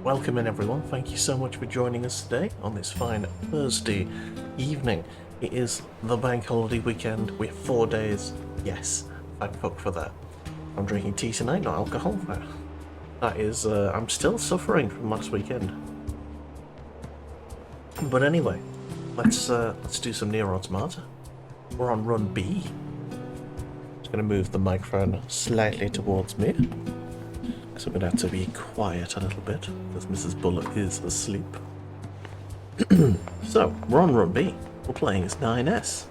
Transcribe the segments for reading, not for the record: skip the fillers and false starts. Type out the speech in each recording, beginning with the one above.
Welcome in everyone, thank you so much for joining us today on this fine Thursday evening. It is the bank holiday weekend, we have 4 days, yes, thank fuck for that. I'm drinking tea tonight, not alcohol. That is, I'm still suffering from last weekend. But anyway, let's do some NieR Automata. We're on run B. Just gonna move the microphone slightly towards me. So I'm going to have to be quiet a little bit, because Mrs. Bullet is asleep. So, we're on Run B. We're playing as 9S.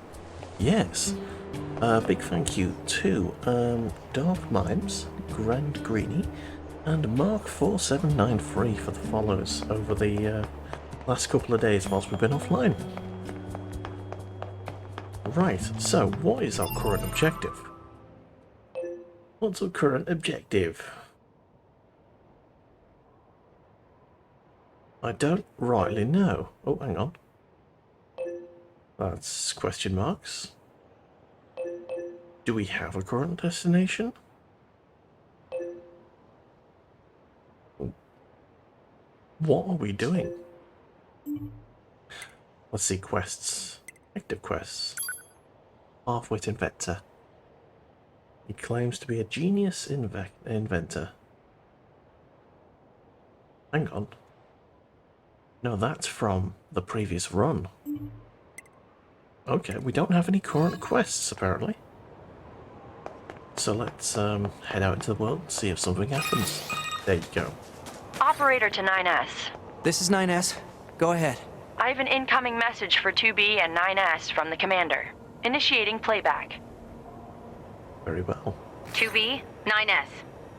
Yes. Big thank you to Dark Mimes, Grand Greenie, and Mark4793 for the follows over the last couple of days whilst we've been offline. Right, so what is our current objective? What's our current objective? I don't rightly know. Oh, hang on. That's question marks. Do we have a current destination? What are we doing? Let's see, quests. Active quests. Half-wit inventor. He claims to be a genius inventor. Hang on. No, that's from the previous run. Okay, we don't have any current quests, apparently. So let's head out into the world and see if something happens. There you go. Operator to 9S. This is 9S. Go ahead. I have an incoming message for 2B and 9S from the commander. Initiating playback. Very well. 2B, 9S.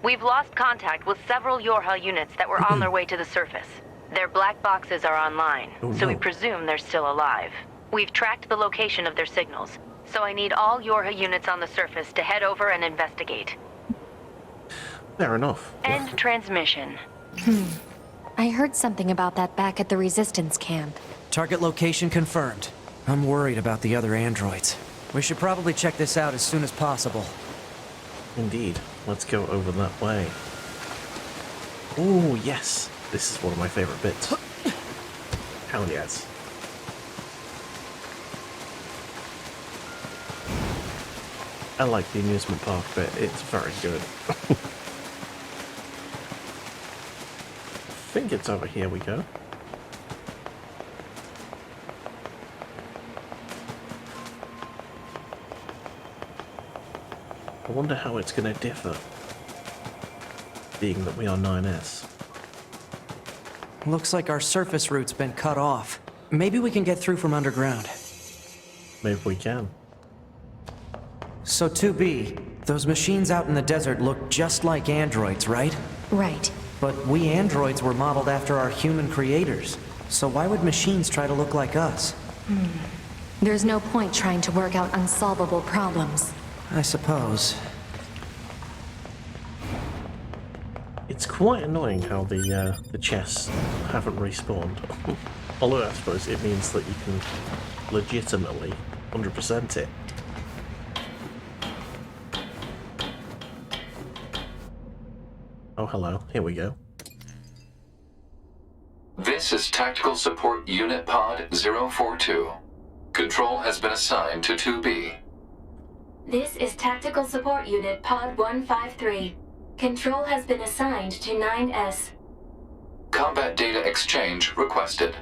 We've lost contact with several Yorha units that were on their way to the surface. Their black boxes are online, so we presume they're still alive. We've tracked the location of their signals, so I need all Yorha units on the surface to head over and investigate. Fair enough. End transmission. I heard something about that back at the Resistance camp. Target location confirmed. I'm worried about the other androids. We should probably check this out as soon as possible. Indeed. Let's go over that way. Oh, yes. This is one of my favourite bits. Hell yes. I like the amusement park bit, it's very good. I think it's over here we go. I wonder how it's going to differ, being that we are 9S. Looks like our surface route's been cut off. Maybe we can get through from underground. Maybe we can. So 2B, those machines out in the desert look just like androids, right? Right. But we androids were modeled after our human creators. So why would machines try to look like us? There's no point trying to work out unsolvable problems. I suppose. It's quite annoying how the chests haven't respawned. Although I suppose it means that you can legitimately 100% it. Oh hello, here we go. This is Tactical Support Unit Pod 042. Control has been assigned to 2B. This is Tactical Support Unit Pod 153. Control has been assigned to 9S. Combat data exchange requested.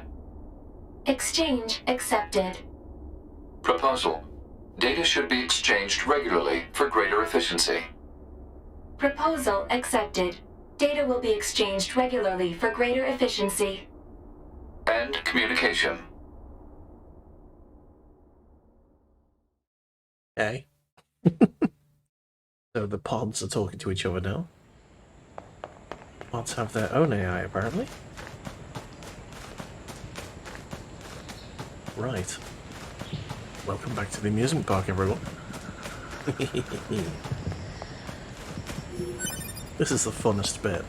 Exchange accepted. Proposal. Data should be exchanged regularly for greater efficiency. Proposal accepted. Data will be exchanged regularly for greater efficiency. End communication. Okay. So the pods are talking to each other now. Pods have their own AI apparently. Right. Welcome back to the amusement park, everyone. This is the funnest bit.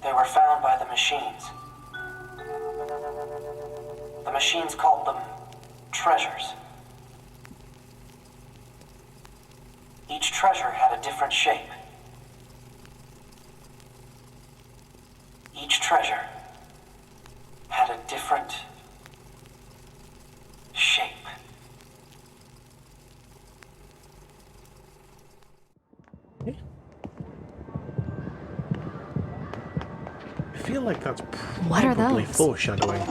They were found by the machines. The machines called them treasures. Each treasure had a different shape. Each treasure had a different shape. I feel like that's What are probably those? foreshadowing.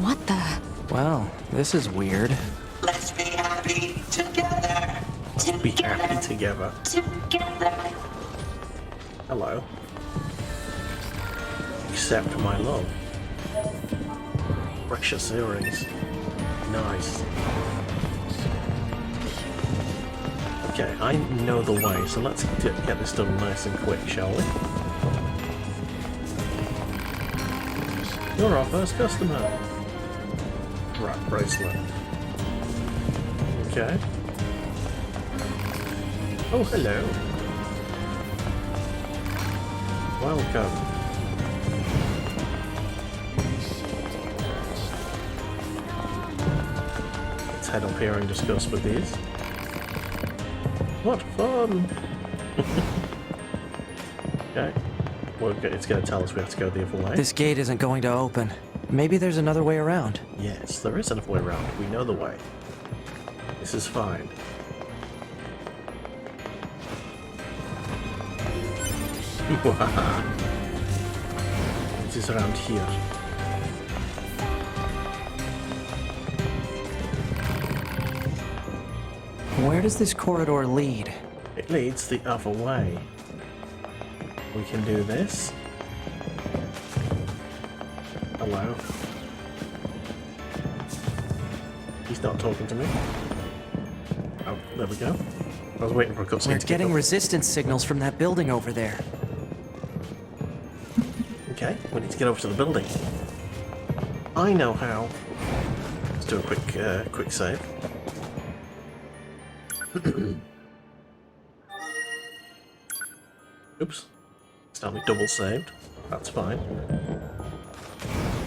What the? Well, this is weird. Let's be happy together. Be happy together. Together. Hello. Accept my love. Precious earrings. Nice. Okay, I know the way, so let's get this done nice and quick, shall we? You're our first customer. Right, bracelet. Okay. Oh, hello. Welcome. Let's head up here and discuss with these. What fun! Okay. Well, it's going to tell us we have to go the other way. This gate isn't going to open. Maybe there's another way around. Yes, there is another way around. We know the way. This is fine. It is around here. Where does this corridor lead? It leads the other way. We can do this. Hello. He's not talking to me. Oh, there we go. I was waiting for a cutscene We're to getting kick off. resistance signals from that building over there. Okay, we need to get over to the building. I know how. Let's do a quick save. Oops. It's not me double saved. That's fine.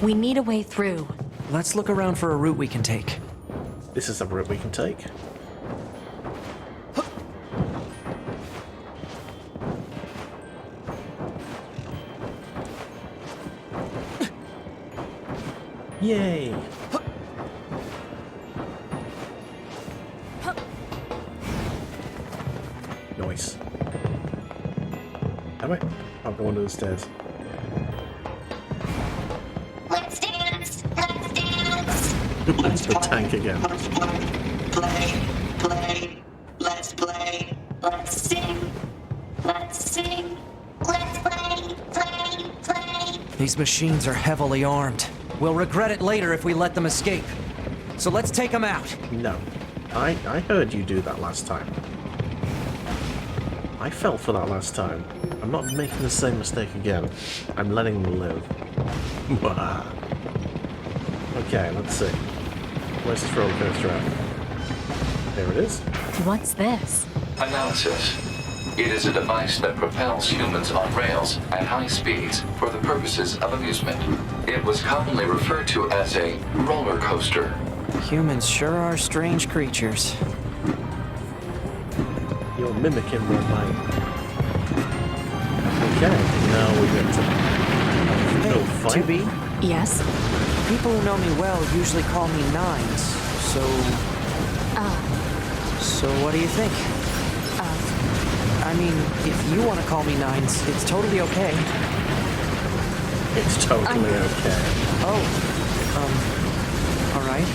We need a way through. Let's look around for a route we can take. This is a route we can take. Yay! Nice. Damn it. I'll go under the stairs. Let's dance. Let's dance. It's the tank again. Play. Play. Let's play. Let's sing. Let's sing. Let's play. Play. Play. These machines are heavily armed. We'll regret it later if we let them escape. So let's take them out. No. I heard you do that last time. I fell for that last time. I'm not making the same mistake again. I'm letting them live. Okay, let's see. Where's this roller coaster at? There it is. What's this? Analysis. It is a device that propels humans on rails at high speeds for the purposes of amusement. It was commonly referred to as a roller coaster. Humans sure are strange creatures. You're mimicking my mind. Okay, now we get to Hey, fight. 2B, Yes? people who know me well usually call me Nines. So what do you think? I mean, if you want to call me Nines, it's totally okay. It's totally okay. Oh, all right.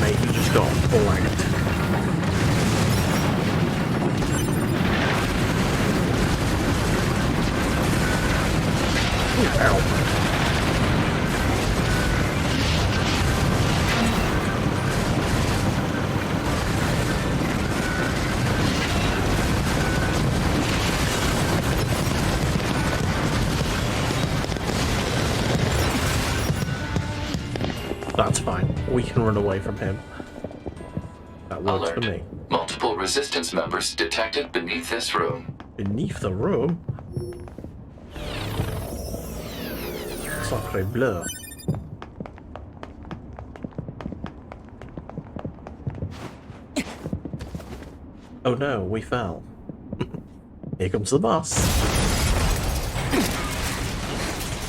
Mate, you just got blanked. Ow. That's fine. We can run away from him. That works for me. Multiple resistance members detected beneath this room. Beneath the room? Sacre bleu. Oh no, we fell. Here comes the boss.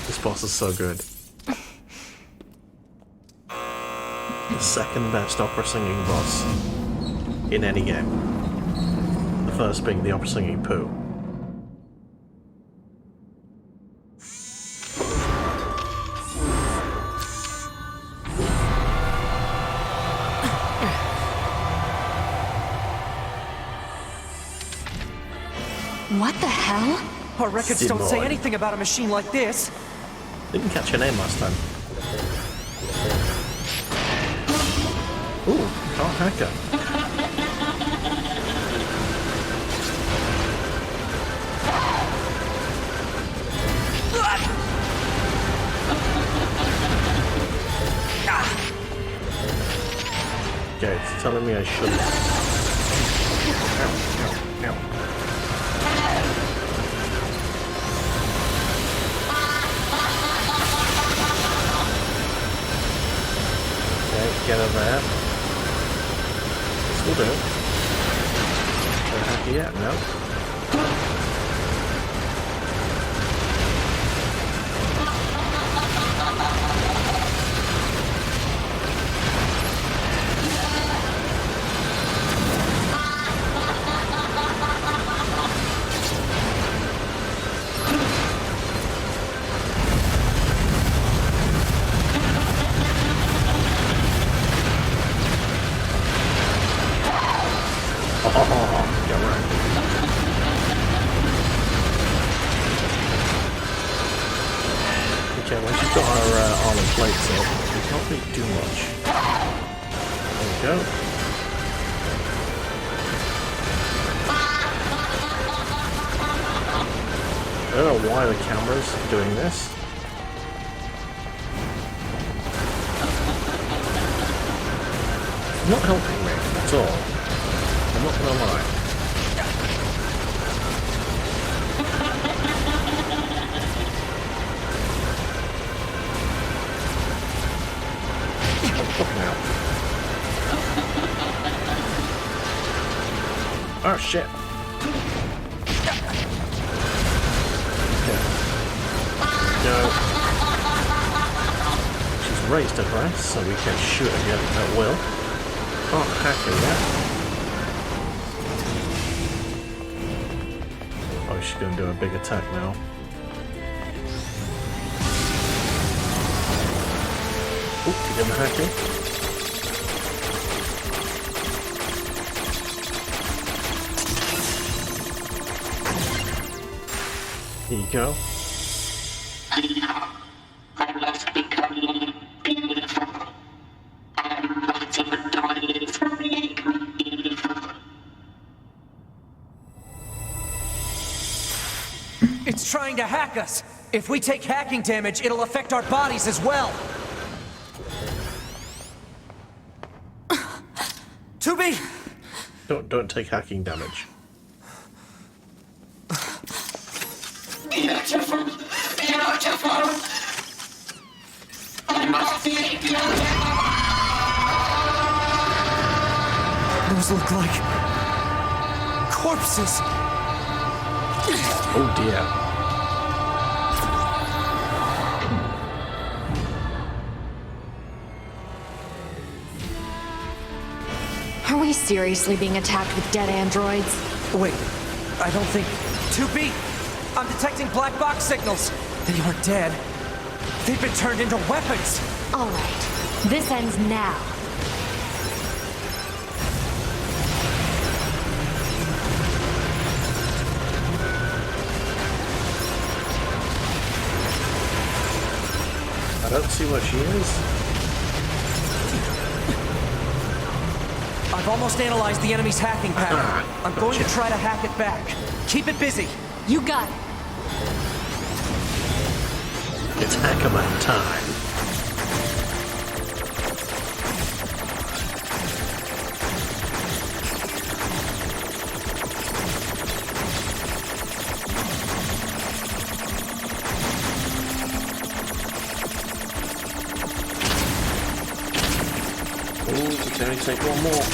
This boss is so good. The second best opera singing boss in any game. The first being the opera singing poo. What the hell? Our records don't say Simoy. anything about a machine like this. Didn't catch your name last time. Ooh, car hacker. Okay, it's telling me I shouldn't. Ow, ow, ow. Okay, get over there. This will do. Don't hack it yet, no. Get right. Okay, once you've got our armor plates up, we can't really do much. There we go. I don't know why the camera's doing this. It's not helping me at all. I'm not gonna lie. Oh shit. No. She's raised her glass so we can shoot again at will. Can't hack her yet. Oh, she's gonna do a big attack now. Oh, she didn't hack it. Here you go. I must become beautiful. And whatever toys make me evil. It's trying to hack us. If we take hacking damage, it'll affect our bodies as well. 2B! Don't take hacking damage. Beautiful. Beautiful. I must be beautiful. Those look like corpses. Oh dear. Are we seriously being attacked with dead androids? Wait, I don't think... 2B! I'm detecting black box signals. They aren't dead. They've been turned into weapons. All right. This ends now. I don't see what she is. I've almost analyzed the enemy's hacking pattern. I'm going to try to hack it back. Keep it busy. You got it. It's Hackerman time. Oh, we can only take one more.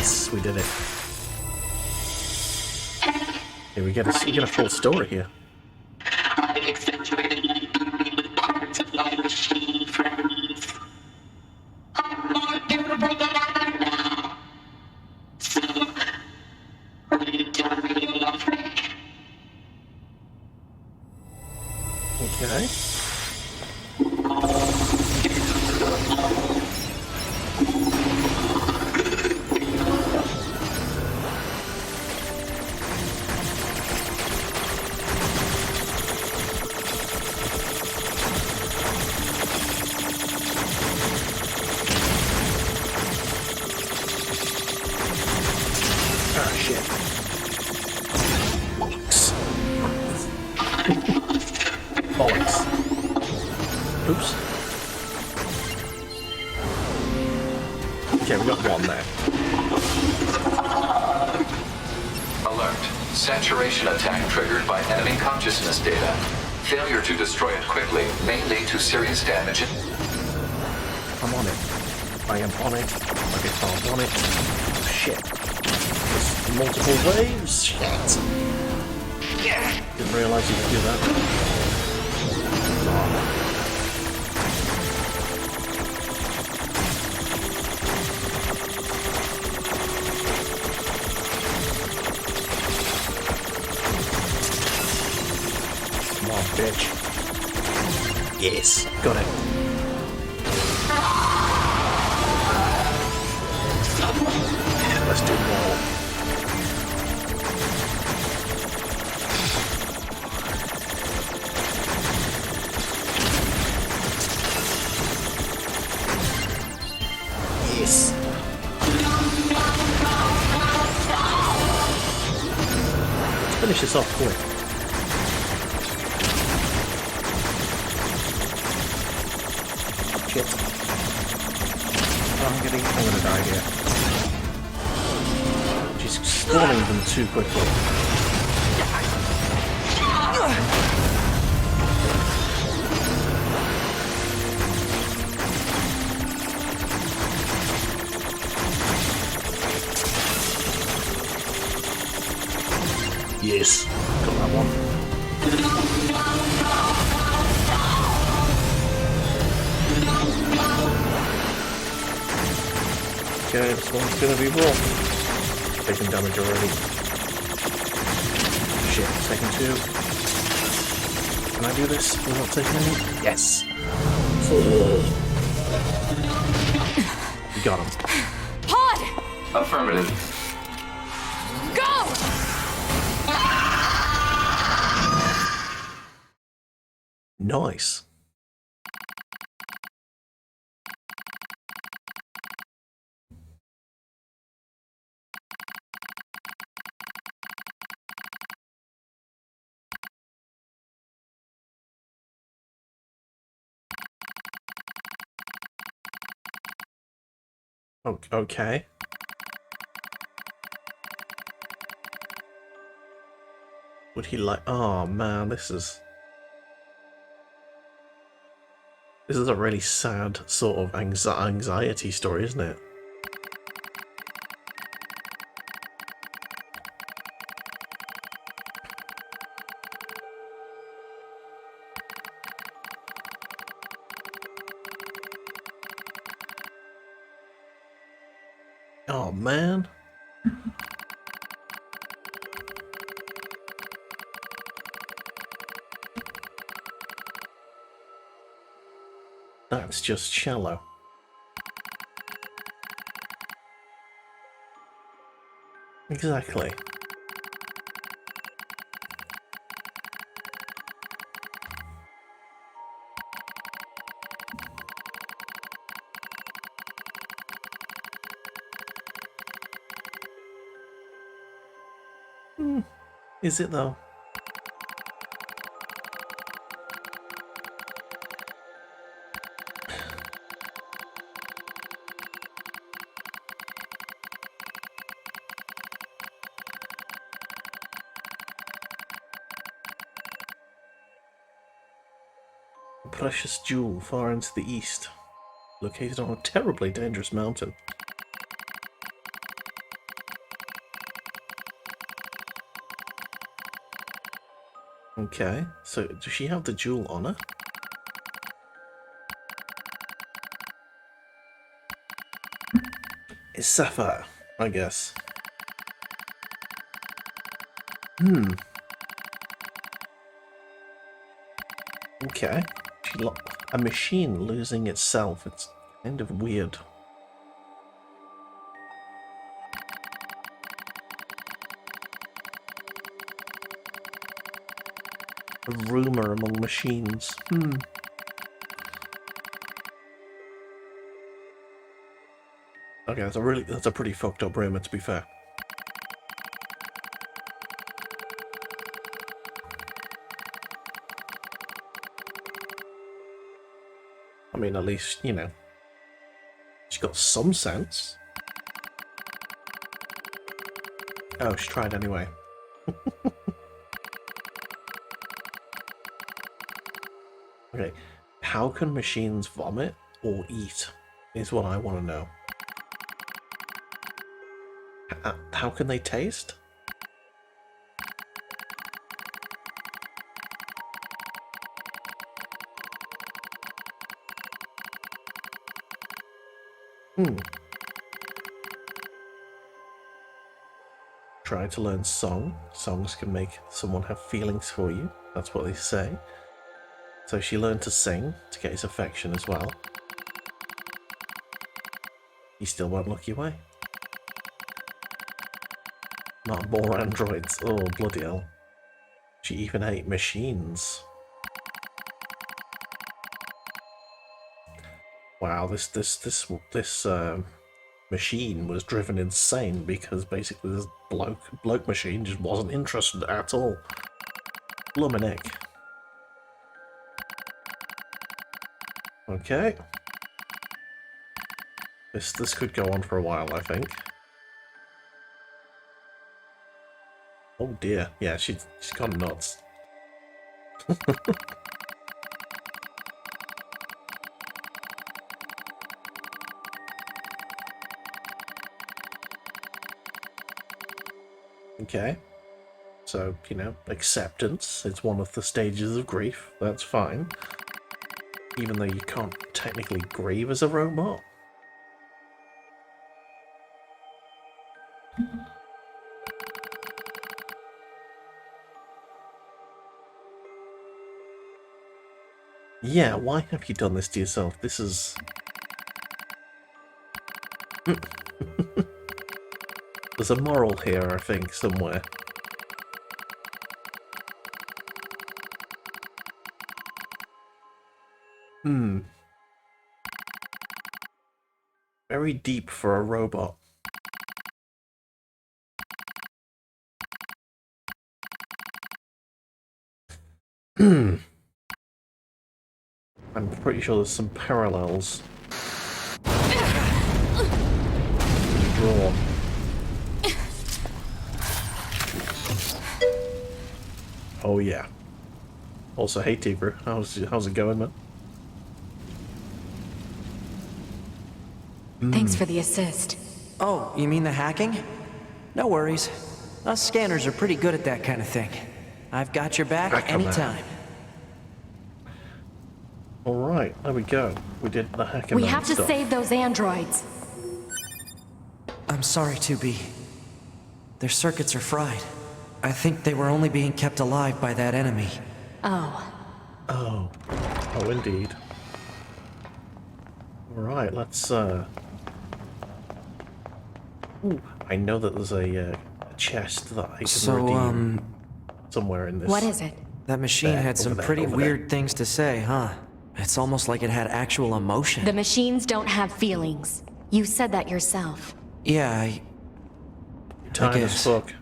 Yes, we did it. Here we get a full story here. I accentuated parts of my machine friends. I'm more durable than ever now. So, will you tell me you love me? Okay. Ah, shit. Bollocks. Bollocks. Oops. Okay, we got one there. Alert. Saturation attack triggered by enemy consciousness data. Failure to destroy it quickly may lead to serious damage. I'm on it. I am on it. Okay, I'm on it. Oh, shit. There's multiple waves. Shit. Didn't realise you could do that. Come on, bitch. Yes, got it. Let's do more. Yes. Let's finish this off quick. Shit. I'm gonna die here. She's spawning them too quickly. Yes, got that one. Okay, this one's gonna be rough. Taking damage already. Shit, taking 2. Can I do this? We're not taking any? Yes! We got him. Pod! Affirmative. Go! Nice. Okay. Would he like... Oh man, this is a really sad sort of anxiety story, isn't it? Oh man. That's just shallow. Exactly. Is it though? A precious jewel far into the east, located on a terribly dangerous mountain. Okay, so does she have the jewel on her? It's sapphire, I guess. Okay. A machine losing itself. It's kind of weird. A rumor among machines. Okay, that's a pretty fucked up rumor, to be fair. I mean, at least, you know, she's got some sense. Oh, she tried anyway. Okay, how can machines vomit or eat is what I want to know. How can they taste? Try to learn song. Songs can make someone have feelings for you. That's what they say. So she learned to sing to get his affection as well. He still won't look your way. Not more androids. Oh, bloody hell. She even ate machines. Wow, this machine was driven insane because basically this bloke machine just wasn't interested at all. Bloomin' heck. Okay. This could go on for a while, I think. Oh dear, yeah, she's gone nuts. Okay. So, you know, acceptance is one of the stages of grief. That's fine. Even though you can't technically grieve as a robot. Yeah, why have you done this to yourself? This is... There's a moral here, I think, somewhere. Very deep for a robot. I'm pretty sure there's some parallels drawn. Oh yeah. Also, hey Tigger, how's it going, man? Thanks for the assist. Oh, you mean the hacking? No worries. Us scanners are pretty good at that kind of thing. I've got your back anytime. Alright, there we go. We did the hacking. We have to stuff. save those androids. I'm sorry, 2B. Their circuits are fried. I think they were only being kept alive by that enemy. Oh. Oh. Oh, indeed. Alright, let's, Ooh, I know that there's a chest that I can redeem somewhere in this. What is it? That machine had some pretty weird things to say, huh? It's almost like it had actual emotion. The machines don't have feelings. You said that yourself. Yeah, Tired as fuck.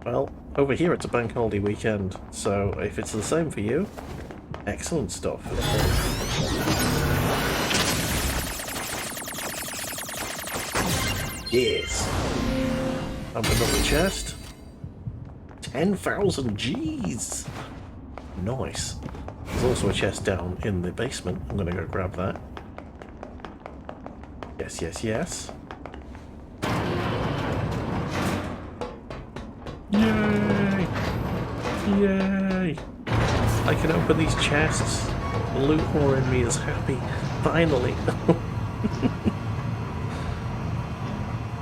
Well, over here it's a bank holiday weekend, so if it's the same for you, excellent stuff. Yes. Open up the chest. 10,000 G's. Nice. There's also a chest down in the basement. I'm gonna go grab that. Yes, yes, yes. Yay! Yay! I can open these chests. The loot whore in me is happy. Finally.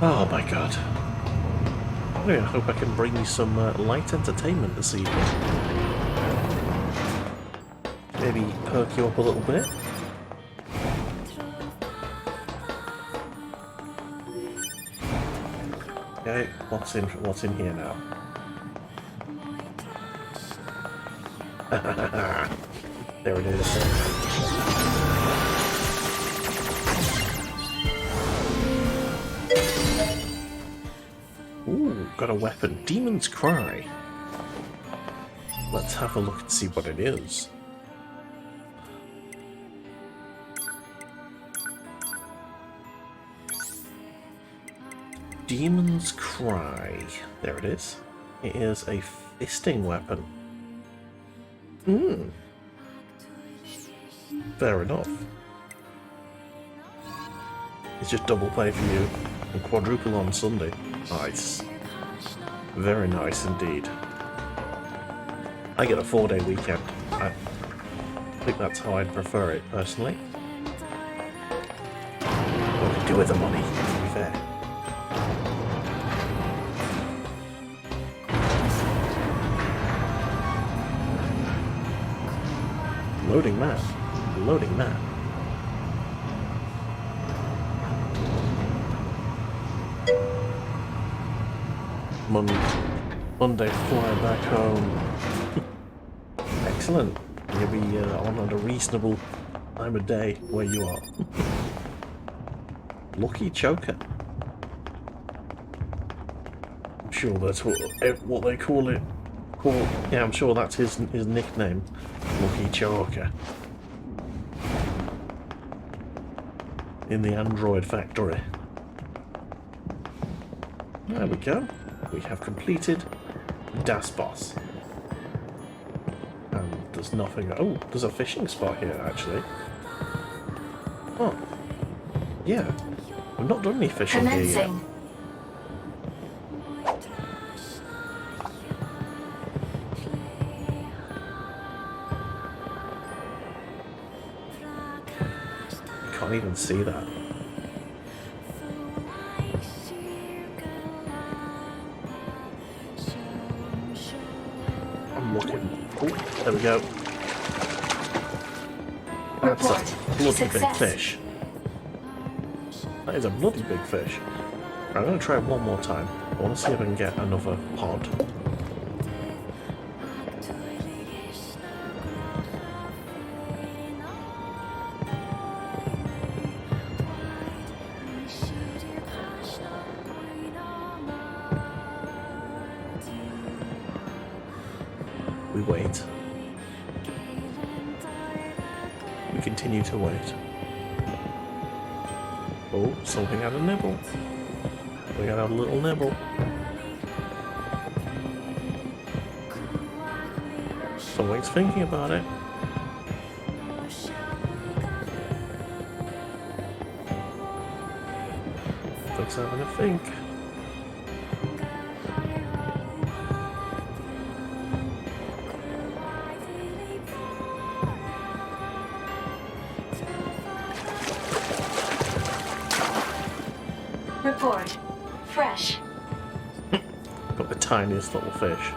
Oh my god. I hope I can bring you some light entertainment this evening. Maybe perk you up a little bit. Okay, what's in here now? There it is. Ooh, got a weapon. Demon's Cry. Let's have a look and see what it is. Demon's Cry. There it is. It is a fisting weapon. Fair enough. It's just double play for you and quadruple on Sunday. Nice. Very nice indeed. I get a 4-day weekend. I think that's how I'd prefer it personally. What to do with the money, to be fair. Loading map. Loading map. Monday fly back home. Excellent. You'll be on at a reasonable time of day where you are. Lucky Choker. I'm sure that's what they call it. Yeah, I'm sure that's his nickname. Lucky Choker. In the Android factory. There we go. We have completed Das Boss. And there's nothing... Oh, there's a fishing spot here, actually. Oh. Yeah. I've not done any fishing here yet. I can't even see that. There we go. That's a bloody big fish. That is a bloody big fish. I'm going to try it one more time. I want to see if I can get another pod. We wait. We continue to wait. Oh, something had a nibble. We got a little nibble. Something's thinking about it. Something's having a think. Report. Fresh. Got the tiniest little fish.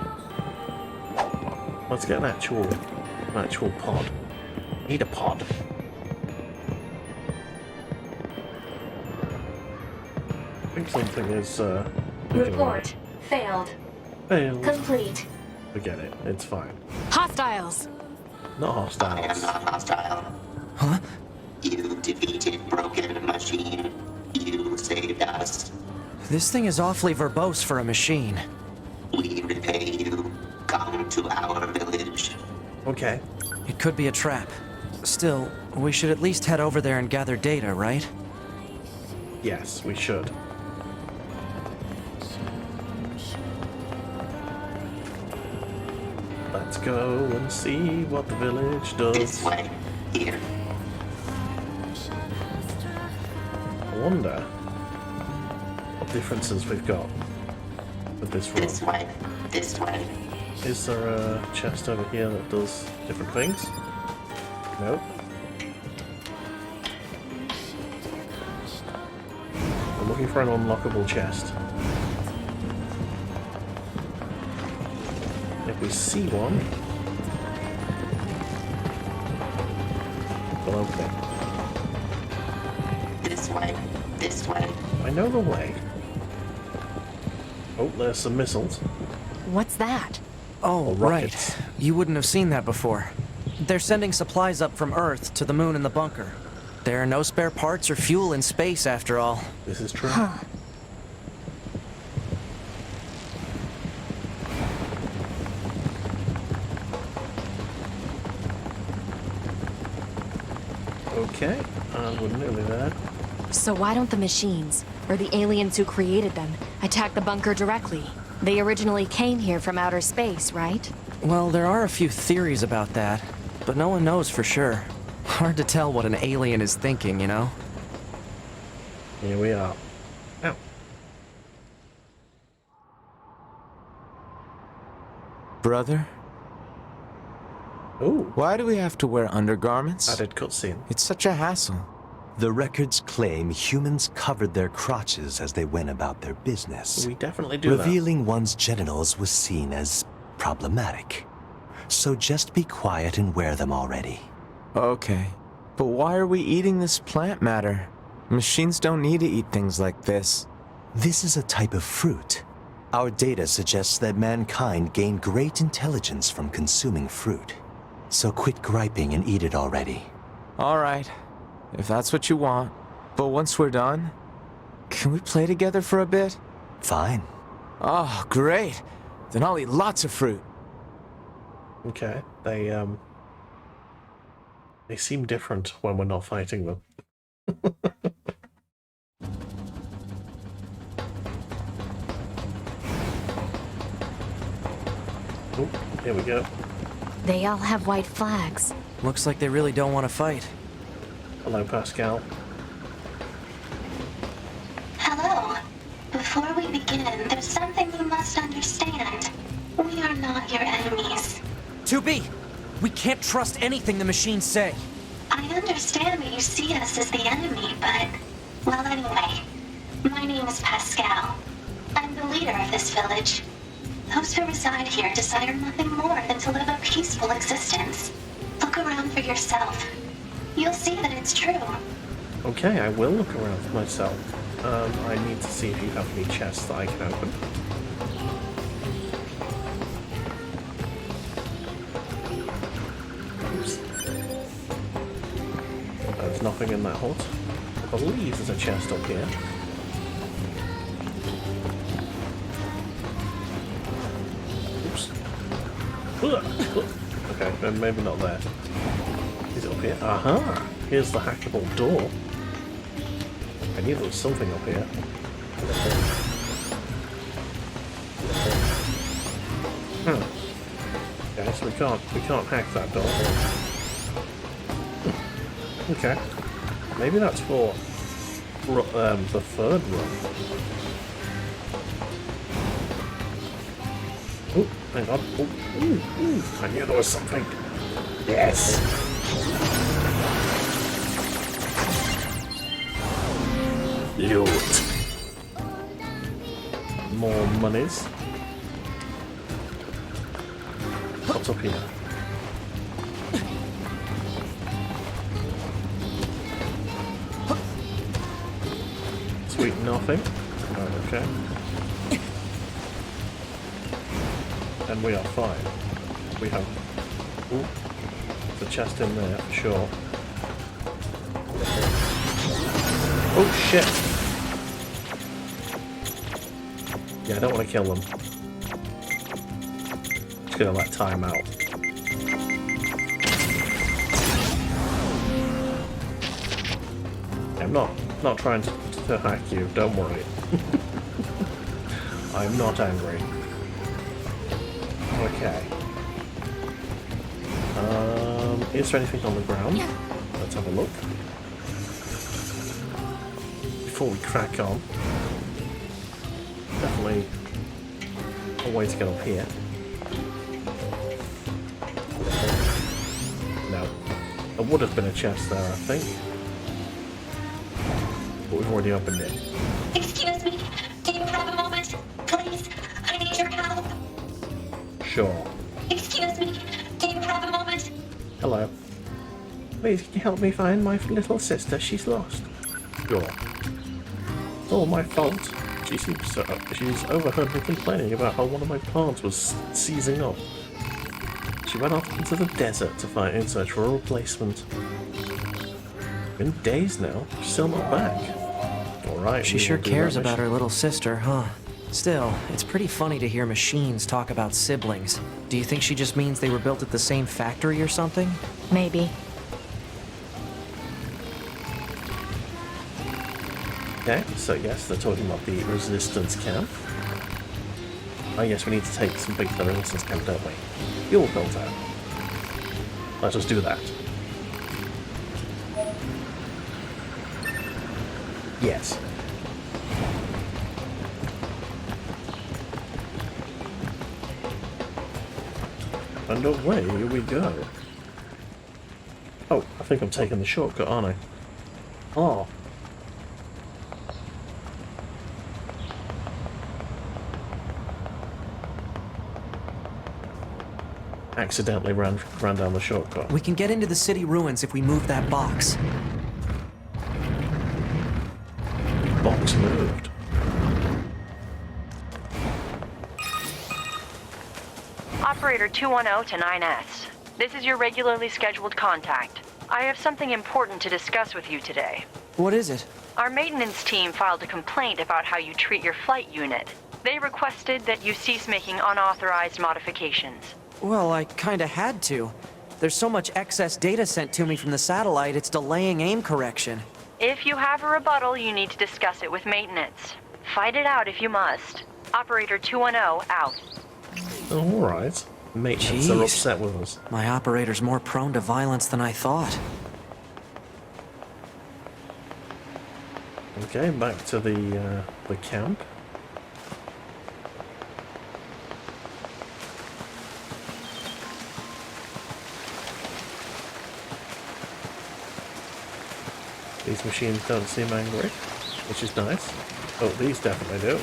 Let's get an actual pod. Need a pod. I think something is Report. Failed. Failed. Complete. Forget it. It's fine. Hostiles! Not I am hostiles. not hostile. Huh? You defeated Broken Machine. You saved us. This thing is awfully verbose for a machine. We repay you. Come to our village. Okay. It could be a trap. Still, we should at least head over there and gather data, right? Yes, we should. Let's go and see what the village does. This way. Here. I wonder what differences we've got with this room. This way. This way. Is there a chest over here that does different things? Nope. I'm looking for an unlockable chest. If we see one, we'll open it. This way. This way. I know the way. Oh, there's some missiles. What's that? Oh, Or right. rockets. You wouldn't have seen that before. They're sending supplies up from Earth to the moon and the bunker. There are no spare parts or fuel in space, after all. This is true. Huh. Okay, and we're nearly there. So why don't the machines, or the aliens who created them, attack the bunker directly? They originally came here from outer space, right? Well, there are a few theories about that, but no one knows for sure. Hard to tell what an alien is thinking, you know? Here we are. Ow. Brother, Ooh, why do we have to wear undergarments? added cutscene. It's such a hassle. The records claim humans covered their crotches as they went about their business. We definitely do that. Revealing one's genitals was seen as problematic. So just be quiet and wear them already. Okay, but why are we eating this plant matter? Machines don't need to eat things like this. This is a type of fruit. Our data suggests that mankind gained great intelligence from consuming fruit. So quit griping and eat it already. All right, if that's what you want. But once we're done, can we play together for a bit? Fine. Oh, great. Then I'll eat lots of fruit. Okay, they seem different when we're not fighting them. Oh, here we go. They all have white flags. Looks like they really don't want to fight. Hello, Pascal. Hello. Before we begin, there's something you must understand. We are not your enemies. 2B! We can't trust anything the machines say. I understand that you see us as the enemy, but... Well, anyway. My name is Pascal. I'm the leader of this village. Those who reside here desire nothing more than to live a peaceful existence. Look around for yourself. You'll see that it's true. Okay, I will look around for myself. I need to see if you have any chests that I can open. Oops. There's nothing in that hut. I believe there's a chest up here. Oops. Okay, then maybe not there. Is it up here? Aha! Here's the hackable door. I knew there was something up here. Okay, so we can't hack that door. Okay. Maybe that's for the third run. Oh, hang on. Oh, I knew there was something. Yes! Loot. More monies. What's up here? Sweet nothing. Right, okay. And we are fine. We have... Ooh, there's a chest in there for sure. Oh shit! Yeah, I don't want to kill them. Just gonna let time out. I'm not trying to hack you, don't worry. I'm not angry. Okay. Is there anything on the ground? Let's have a look. Before we crack on. Definitely a way to get up here. There would have been a chest there, I think. But we've already opened it. Excuse me, do you have a moment? Please, I need your help. Sure. Excuse me, do you have a moment? Hello. Please, can you help me find my little sister? She's lost. Sure. It's all my fault. She's overheard me complaining about how one of my plants was seizing up. She went off into the desert to find in search for a replacement. Been days now. She's still not back. Alright. She sure cares about her little sister, huh? Still, it's pretty funny to hear machines talk about siblings. Do you think she just means they were built at the same factory or something? Maybe. Okay, so yes, they're talking about the resistance camp. Oh yes, we need to take some big to the resistance camp, don't we? Fuel filter. Let's just do that. Yes. And away we go. Oh, I think I'm taking the shortcut, aren't I? Oh. Accidentally ran down the shortcut. We can get into the city ruins if we move that box. Box moved. Operator 210 to 9S. This is your regularly scheduled contact. I have something important to discuss with you today. What is it? Our maintenance team filed a complaint about how you treat your flight unit. They requested that you cease making unauthorized modifications. Well, I kinda had to. There's so much excess data sent to me from the satellite, it's delaying aim correction. If you have a rebuttal, you need to discuss it with maintenance. Fight it out if you must. Operator 210 out. Alright. Maintenance are Jeez. upset with us. My operator's more prone to violence than I thought. Okay, back to the camp. These machines don't seem angry, which is nice. Oh, these definitely do.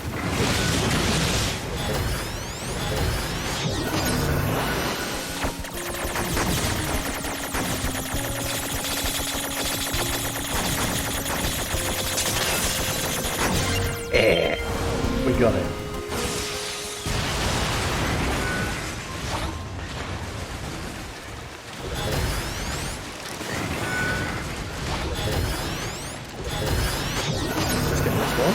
We got it. Let's get this one.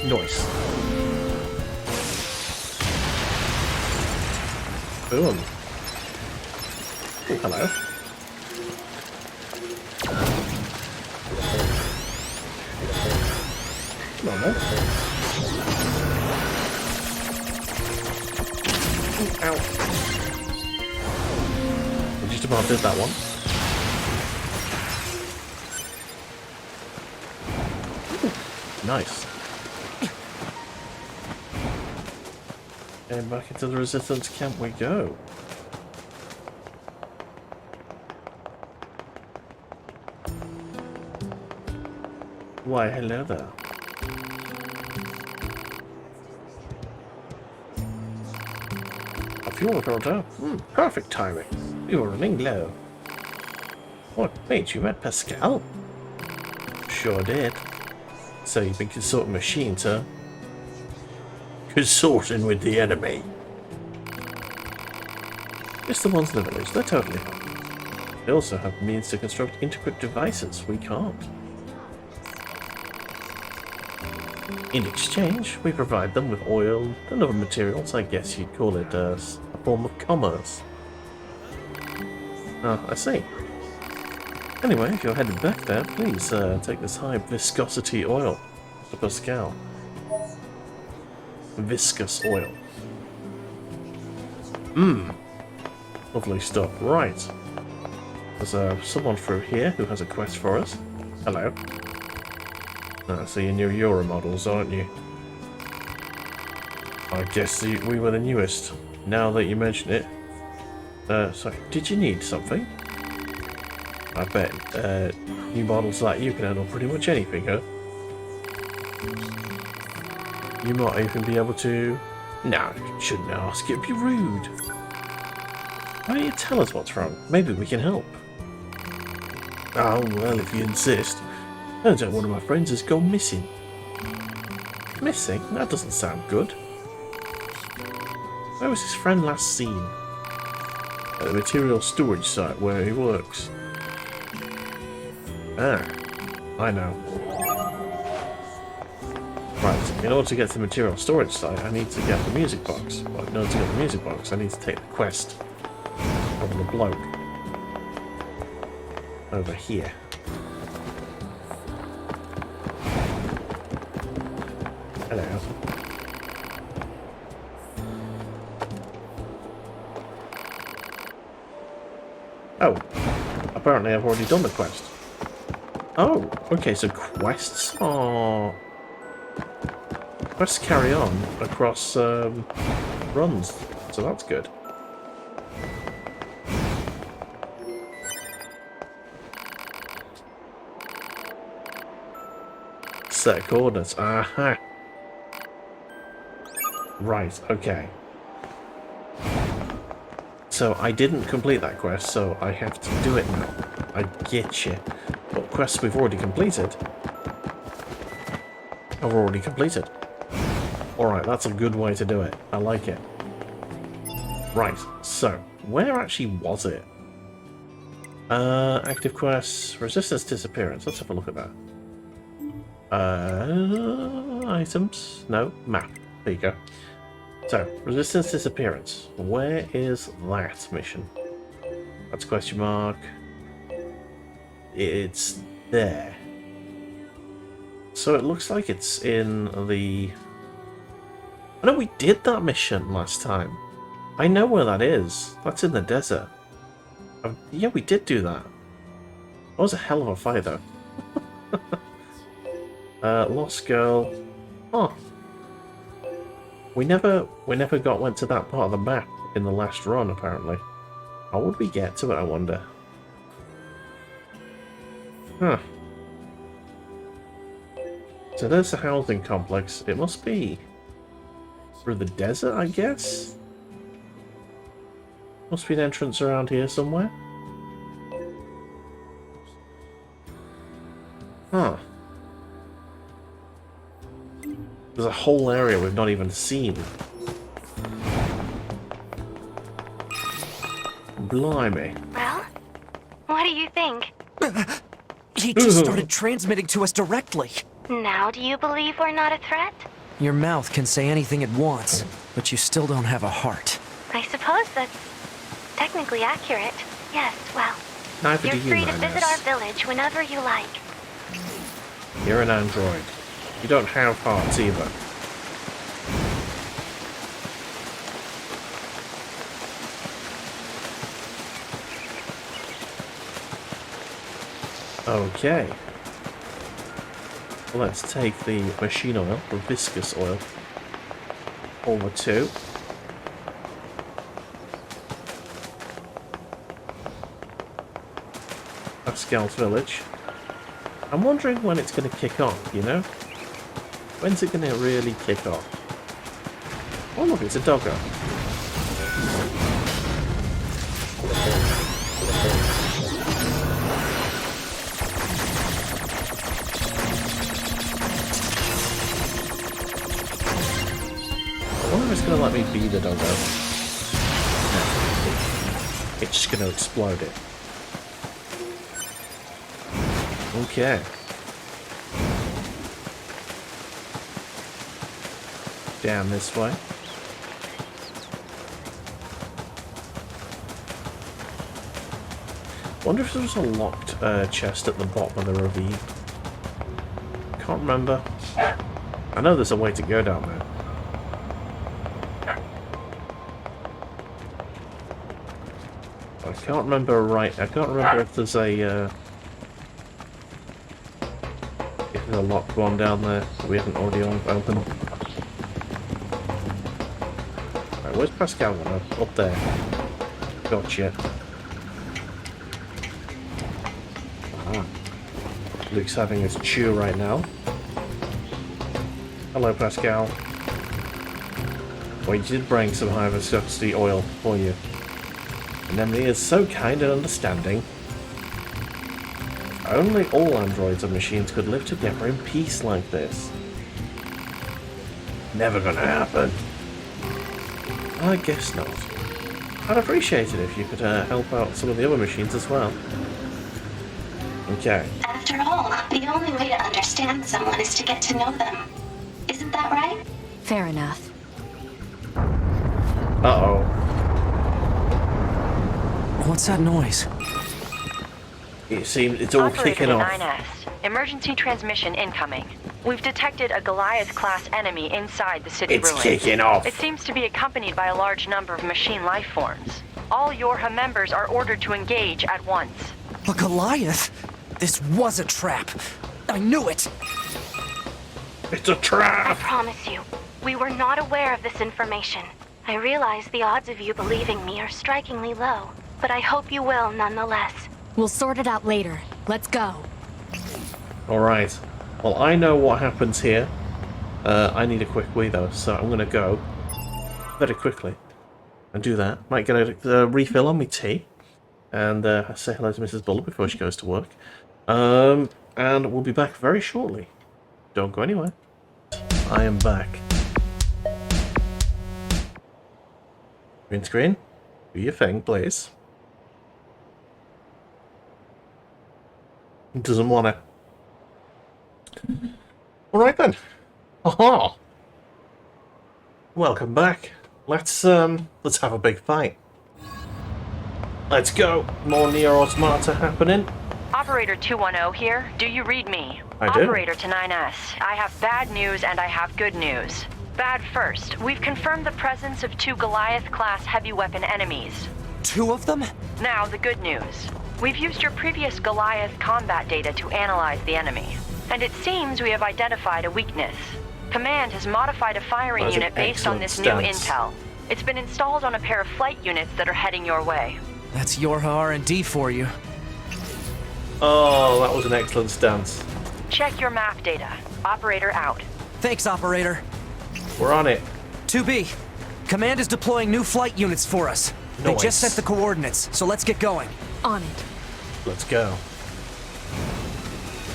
Nice. Boom. Oh, hello. Come on then. Ooh, ow. We just about did that one. Ooh, nice. And back into the resistance camp we go. Why, hello there. A fuel filter? Perfect timing. We were running low. What, wait, you met Pascal? Sure did. So you've been consulting machines, huh? Consorting with the enemy. It's the ones in the village, they're totally fine. They also have means to construct intricate devices we can't. In exchange, we provide them with oil and other materials. I guess you'd call it a form of commerce. Ah, I see. Anyway, if you're headed back there, please take this high viscosity oil to Pascal. Viscous oil. Lovely stuff. Right. There's someone through here who has a quest for us. Hello. Ah, so you're new Euro models, aren't you? I guess we were the newest. Now that you mention it. Sorry, did you need something? I bet new models like you can handle pretty much anything, huh? You might even be able to... No, you shouldn't ask. It'd be rude. Why don't you tell us what's wrong? Maybe we can help. Oh, well, if you insist. Turns out one of my friends has gone missing. Missing? That doesn't sound good. Where was his friend last seen? At the material storage site where he works. Ah, I know. Right, in order to get to the material storage site, I need to get the music box. Well, in order to get the music box, I need to take the quest over the bloke. Over here. Hello. Oh, apparently I've already done the quest. Oh, okay, so quests are... Quests carry on across runs, so that's good. Set coordinates, aha! Right, okay. So I didn't complete that quest, so I have to do it now. I get you. But quests we've already completed, I've already completed. Alright, that's a good way to do it. I like it. Right, so, where actually was it? Active quests, resistance disappearance. Let's have a look at that. Items? No, map. There you go. So, resistance disappearance. Where is that mission? That's question mark. It's there. So it looks like it's in the... I know we did that mission last time. I know where that is. That's in the desert. Yeah, we did do that. That was a hell of a fight, though. Lost girl. Oh. We never went to that part of the map in the last run, apparently. How would we get to it, I wonder? Huh. So there's the housing complex. It must be through the desert, I guess? Must be an entrance around here somewhere. Huh. There's a whole area we've not even seen. Blimey. Well, what do you think? He just started transmitting to us directly. Now do you believe we're not a threat? Your mouth can say anything it wants, but you still don't have a heart. I suppose that's technically accurate. Yes, well, Neither you're do you, free to Linus. visit our village whenever you like. You're an android. You don't have hearts either. Okay. Well, let's take the machine oil, the viscous oil, over to Pascal's village. I'm wondering when it's going to kick off, you know? When's it going to really kick off? Oh look, it's a doggo. I wonder if it's going to let me be the doggo. No. It's just going to explode it. Okay. Down this way. Wonder if there was a locked chest at the bottom of the ravine. Can't remember. I know there's a way to go down there. I can't remember right. I can't remember if there's a a locked one down there that we haven't already opened. Right, where's Pascal one? Up there. Gotcha. Ah. Luke's having his chew right now. Hello, Pascal. Well, you did bring some high viscosity oil for you. And Emily is so kind and understanding. Only all androids and machines could live together in peace like this. Never gonna happen. I guess not. I'd appreciate it if you could help out some of the other machines as well. Okay. After all, the only way to understand someone is to get to know them. Isn't that right? Fair enough. Uh-oh. What's that noise? It seems it's all Operator kicking to off. 9S. Emergency transmission incoming. We've detected a Goliath-class enemy inside the city It's ruins. kicking off. It seems to be accompanied by a large number of machine life forms. All Yorha members are ordered to engage at once. A Goliath? This was a trap. I knew it. It's a trap! I promise you, we were not aware of this information. I realize the odds of you believing me are strikingly low, but I hope you will nonetheless. We'll sort it out later. Let's go. Alright. Well, I know what happens here. I need a quick wee though, so I'm gonna go very quickly and do that. Might get a refill on my tea. And say hello to Mrs. Buller before she goes to work. And we'll be back very shortly. Don't go anywhere. I am back. Green screen. Do your thing, please. Doesn't want it. Alright then. Aha! Welcome back. Let's have a big fight. Let's go. More NieR Automata happening. Operator 210 here. Do you read me? I do. Operator to 9S. I have bad news and I have good news. Bad first. We've confirmed the presence of 2 Goliath-class heavy weapon enemies. 2 of them? Now, the good news. We've used your previous Goliath combat data to analyze the enemy. And it seems we have identified a weakness. Command has modified a firing That's an unit based on this excellent new stance. intel. It's been installed on a pair of flight units that are heading your way. That's Yorha R&D for you. Oh, that was an excellent stance. Check your map data. Operator out. Thanks, operator. We're on it. 2B, Command is deploying new flight units for us. They Nice. just sent the coordinates, so let's get going. On it. Let's go.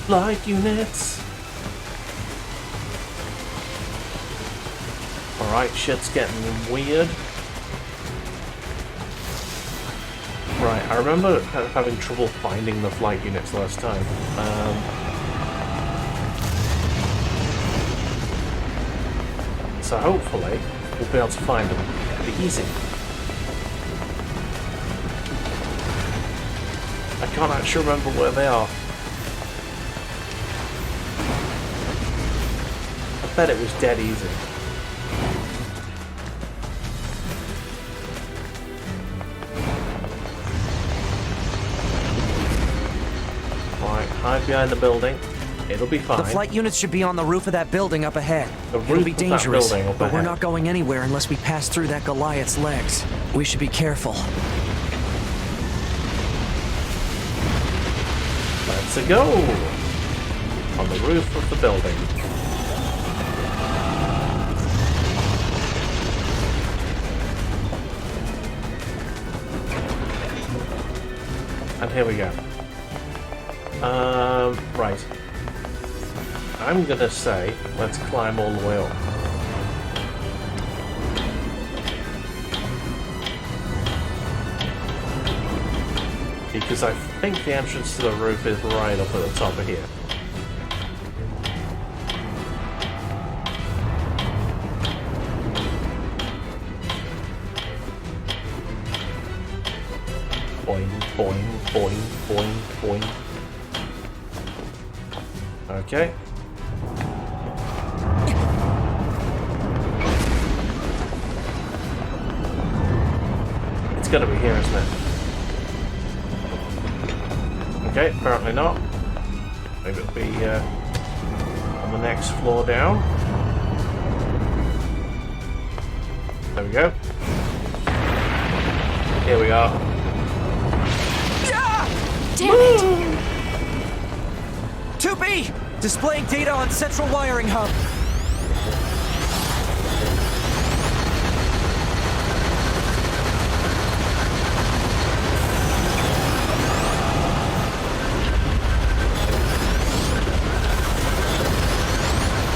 Flight units. Alright, shit's getting weird. Right, I remember having trouble finding the flight units last time. So hopefully we'll be able to find them. It'll be easy. I can't actually remember where they are. I bet it was dead easy. Right, hide behind the building. It'll be fine. The flight units should be on the roof of that building up ahead. The It'll roof be of that dangerous, building up but we're ahead. not going anywhere unless we pass through that Goliath's legs. We should be careful. Let's go! On the roof of the building. And here we go. Right. I'm gonna say, let's climb all the way up. Because I think the entrance to the roof is right up at the top of here. Boing, boing, boing, boing, boing. Okay. It's gotta be here, isn't it? Okay, apparently not. Maybe it'll be the next floor down. There we go. Here we are. Damn it! 2B! Displaying data on central wiring hub.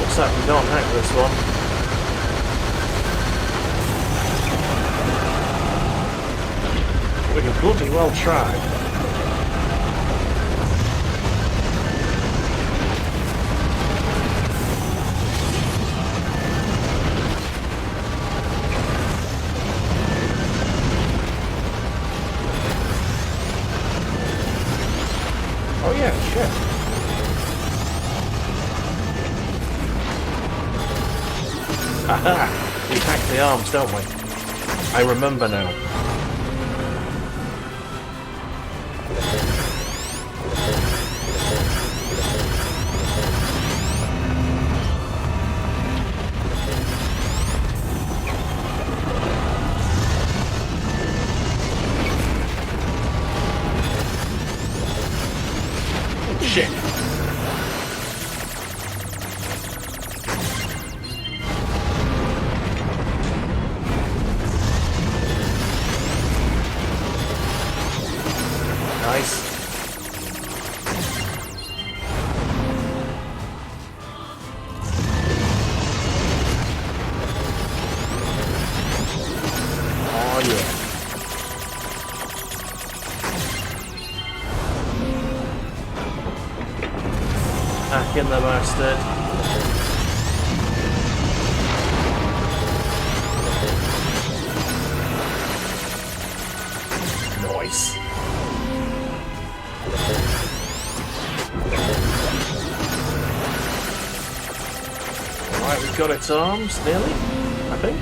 Looks like we don't hack this one. We can bloody well try. Oh yeah, shit. Aha! We hack the arms, don't we? I remember now. Shit. Nice. Oh yeah. Back in the bastard. Nice. Alright, we've got its arms, nearly, I think.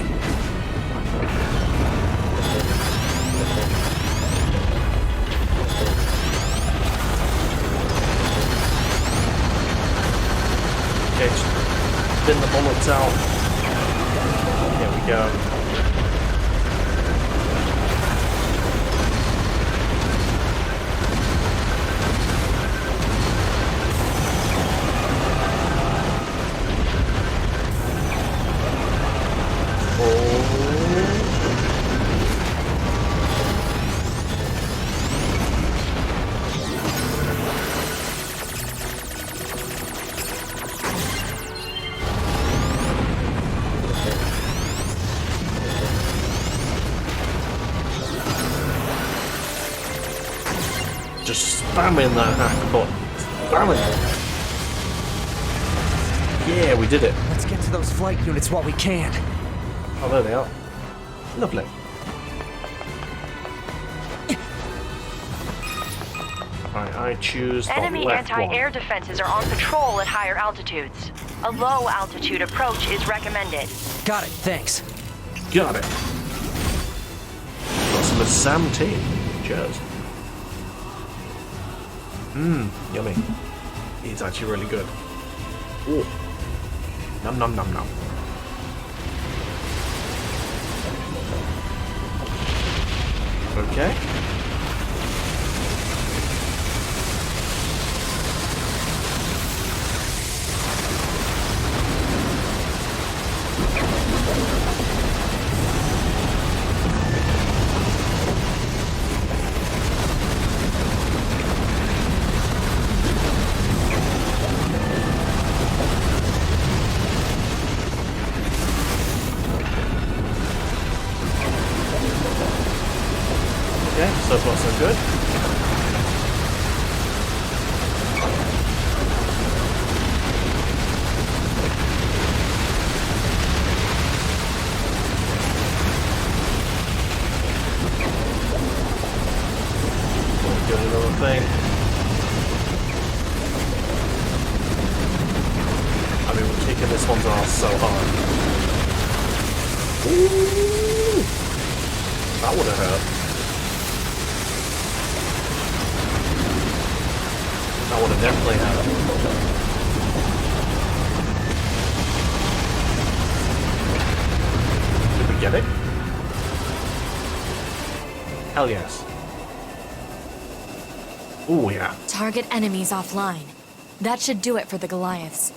Okay, spin the bullets out. Here we go. Just spamming that hack button. Spamming it. Yeah, we did it. Let's get to those flight units while we can. Oh, there they are. Lovely. Alright, I choose the Enemy left anti-air one. defenses are on patrol at higher altitudes. A low altitude approach is recommended. Got it, thanks. Got it. Got some of Sam tea. Cheers. Yummy. It's actually really good. Ooh. Nom nom nom nom. Okay. Okay, so far so good. Do another thing. I mean, we're kicking this one's ass so hard. Ooh, that would have hurt. That would have definitely hurt. Get it? Hell yes. Oh yeah. Target enemies offline. That should do it for the Goliaths.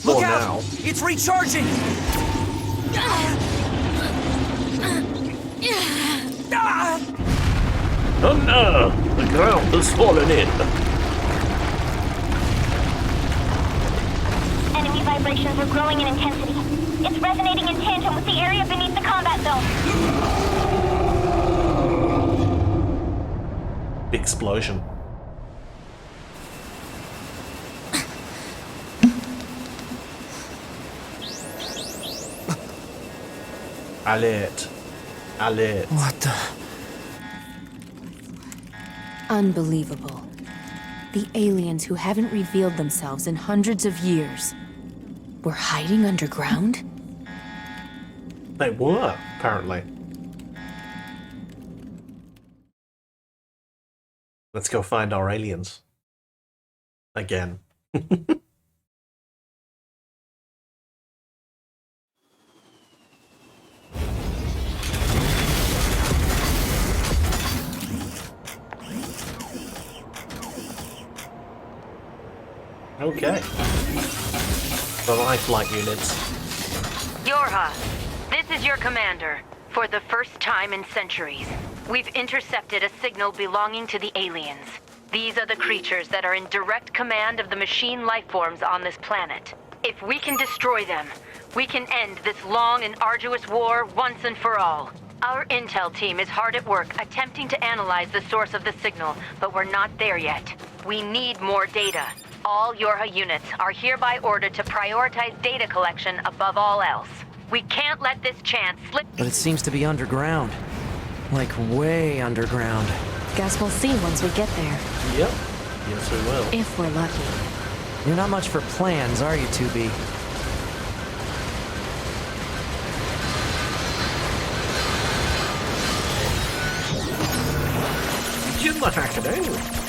Look For out! now. It's recharging! Ah! Oh no! The ground has fallen in. Enemy vibrations are growing in intensity. It's resonating in tandem with the area beneath the combat zone. Explosion. Alert. Alert. What the? Unbelievable. The aliens who haven't revealed themselves in hundreds of years were hiding underground? They were, apparently. Let's go find our aliens. Again. Okay. The lifelike units. Yorha, this is your commander. For the first time in centuries, we've intercepted a signal belonging to the aliens. These are the creatures that are in direct command of the machine lifeforms on this planet. If we can destroy them, we can end this long and arduous war once and for all. Our intel team is hard at work attempting to analyze the source of the signal, but we're not there yet. We need more data. All Yorha units are hereby ordered to prioritize data collection above all else. We can't let this chance slip. But it seems to be underground. Like way underground. Guess we'll see once we get there. Yep. Yes, we will. If we're lucky. You're not much for plans, are you, 2B? Get the heck it out.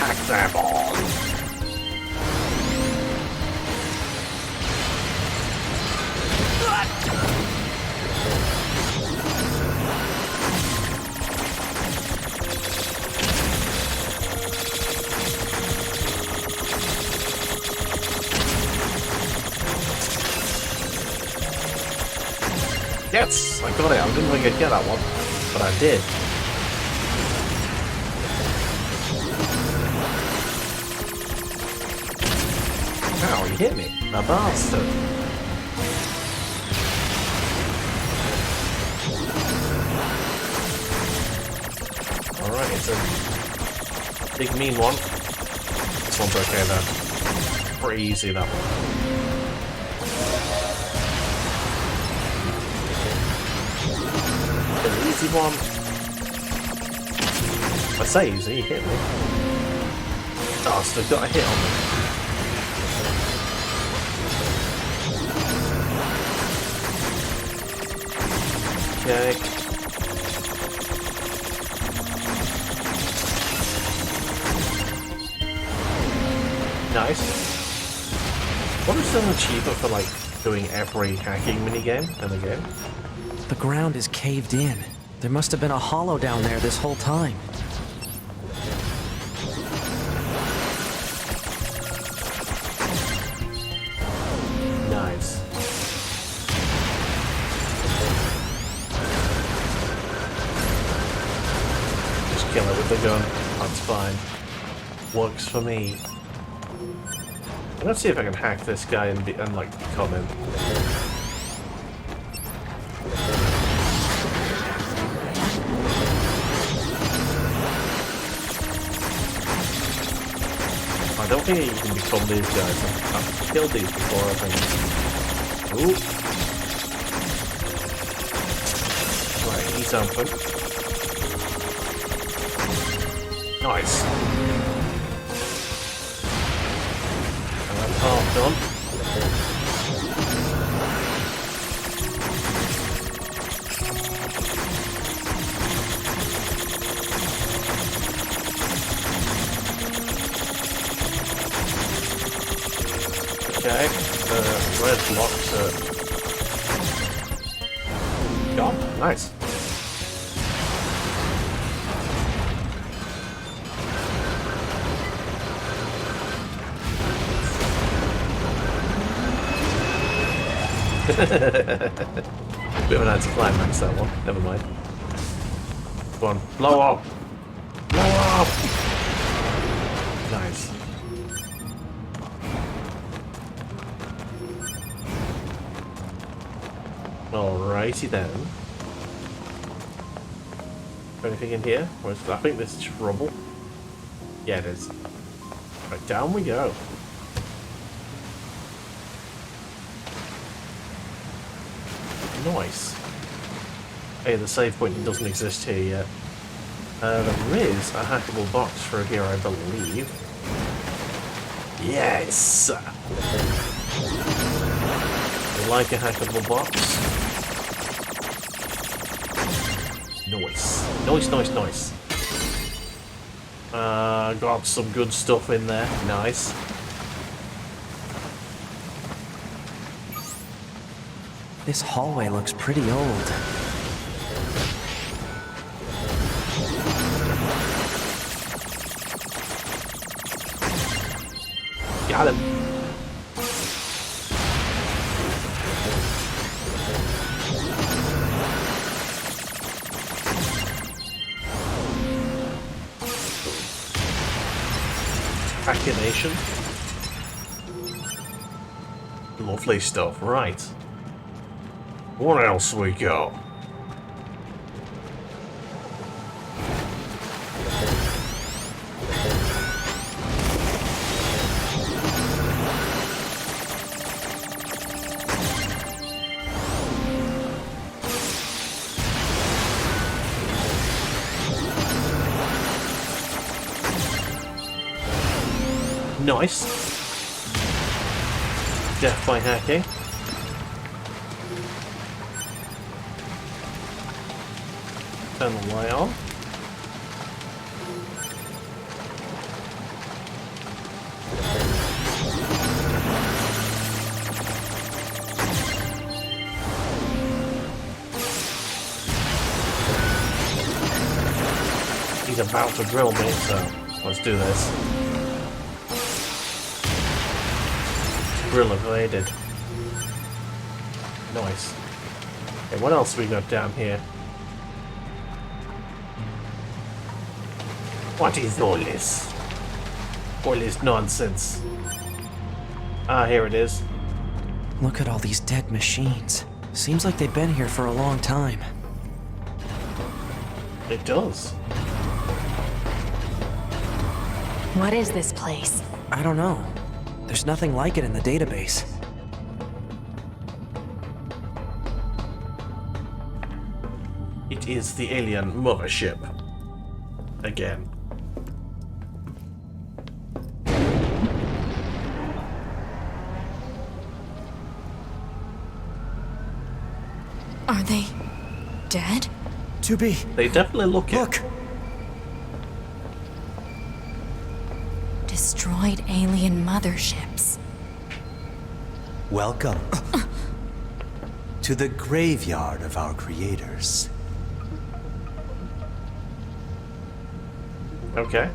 Hack them all. Yes, I got it. I didn't think I'd get that one, but I did. Ow, he hit me. A bastard. Alright, it's a big mean one. This one's okay though. Pretty easy, that one. An easy one. I say easy, he hit me. Oh, still got a hit on me. Okay. Nice. What is an achievement for like doing every hacking minigame in the game? The ground is caved in. There must have been a hollow down there this whole time. Nice. Just kill it with the gun. That's fine. Works for me. Let's see if I can hack this guy and like become him. I don't think you can become these guys. I've killed these before, I think. Ooh. Right, he's open. Nice. And I'm half done. Okay, red blocks gone. Nice. Bit of an anticlimax that one. Never mind. Go on, blow up! Blow up! Nice. Alrighty then. Anything in here? Or is, I think this is rubble. Yeah, it is. Right, down we go. Nice. Hey, the save point doesn't exist here yet. There is a hackable box through here, I believe. Yes! I like a hackable box. Nice. Nice. Got some good stuff in there. Nice. This hallway looks pretty old. Got him. Machination. Lovely stuff, right. What else we got? Nice. Death by hacking. Turn the light on. He's about to drill me, so let's do this. Grill evaded. Nice. Okay, what else we got down here? What is all this? All this nonsense? Ah, here it is. Look at all these dead machines. Seems like they've been here for a long time. It does. What is this place? I don't know. There's nothing like it in the database. It is the alien mothership. Again. Are they dead? 2B. They definitely look it. Look! Destroyed alien motherships. Welcome to the graveyard of our creators. Okay.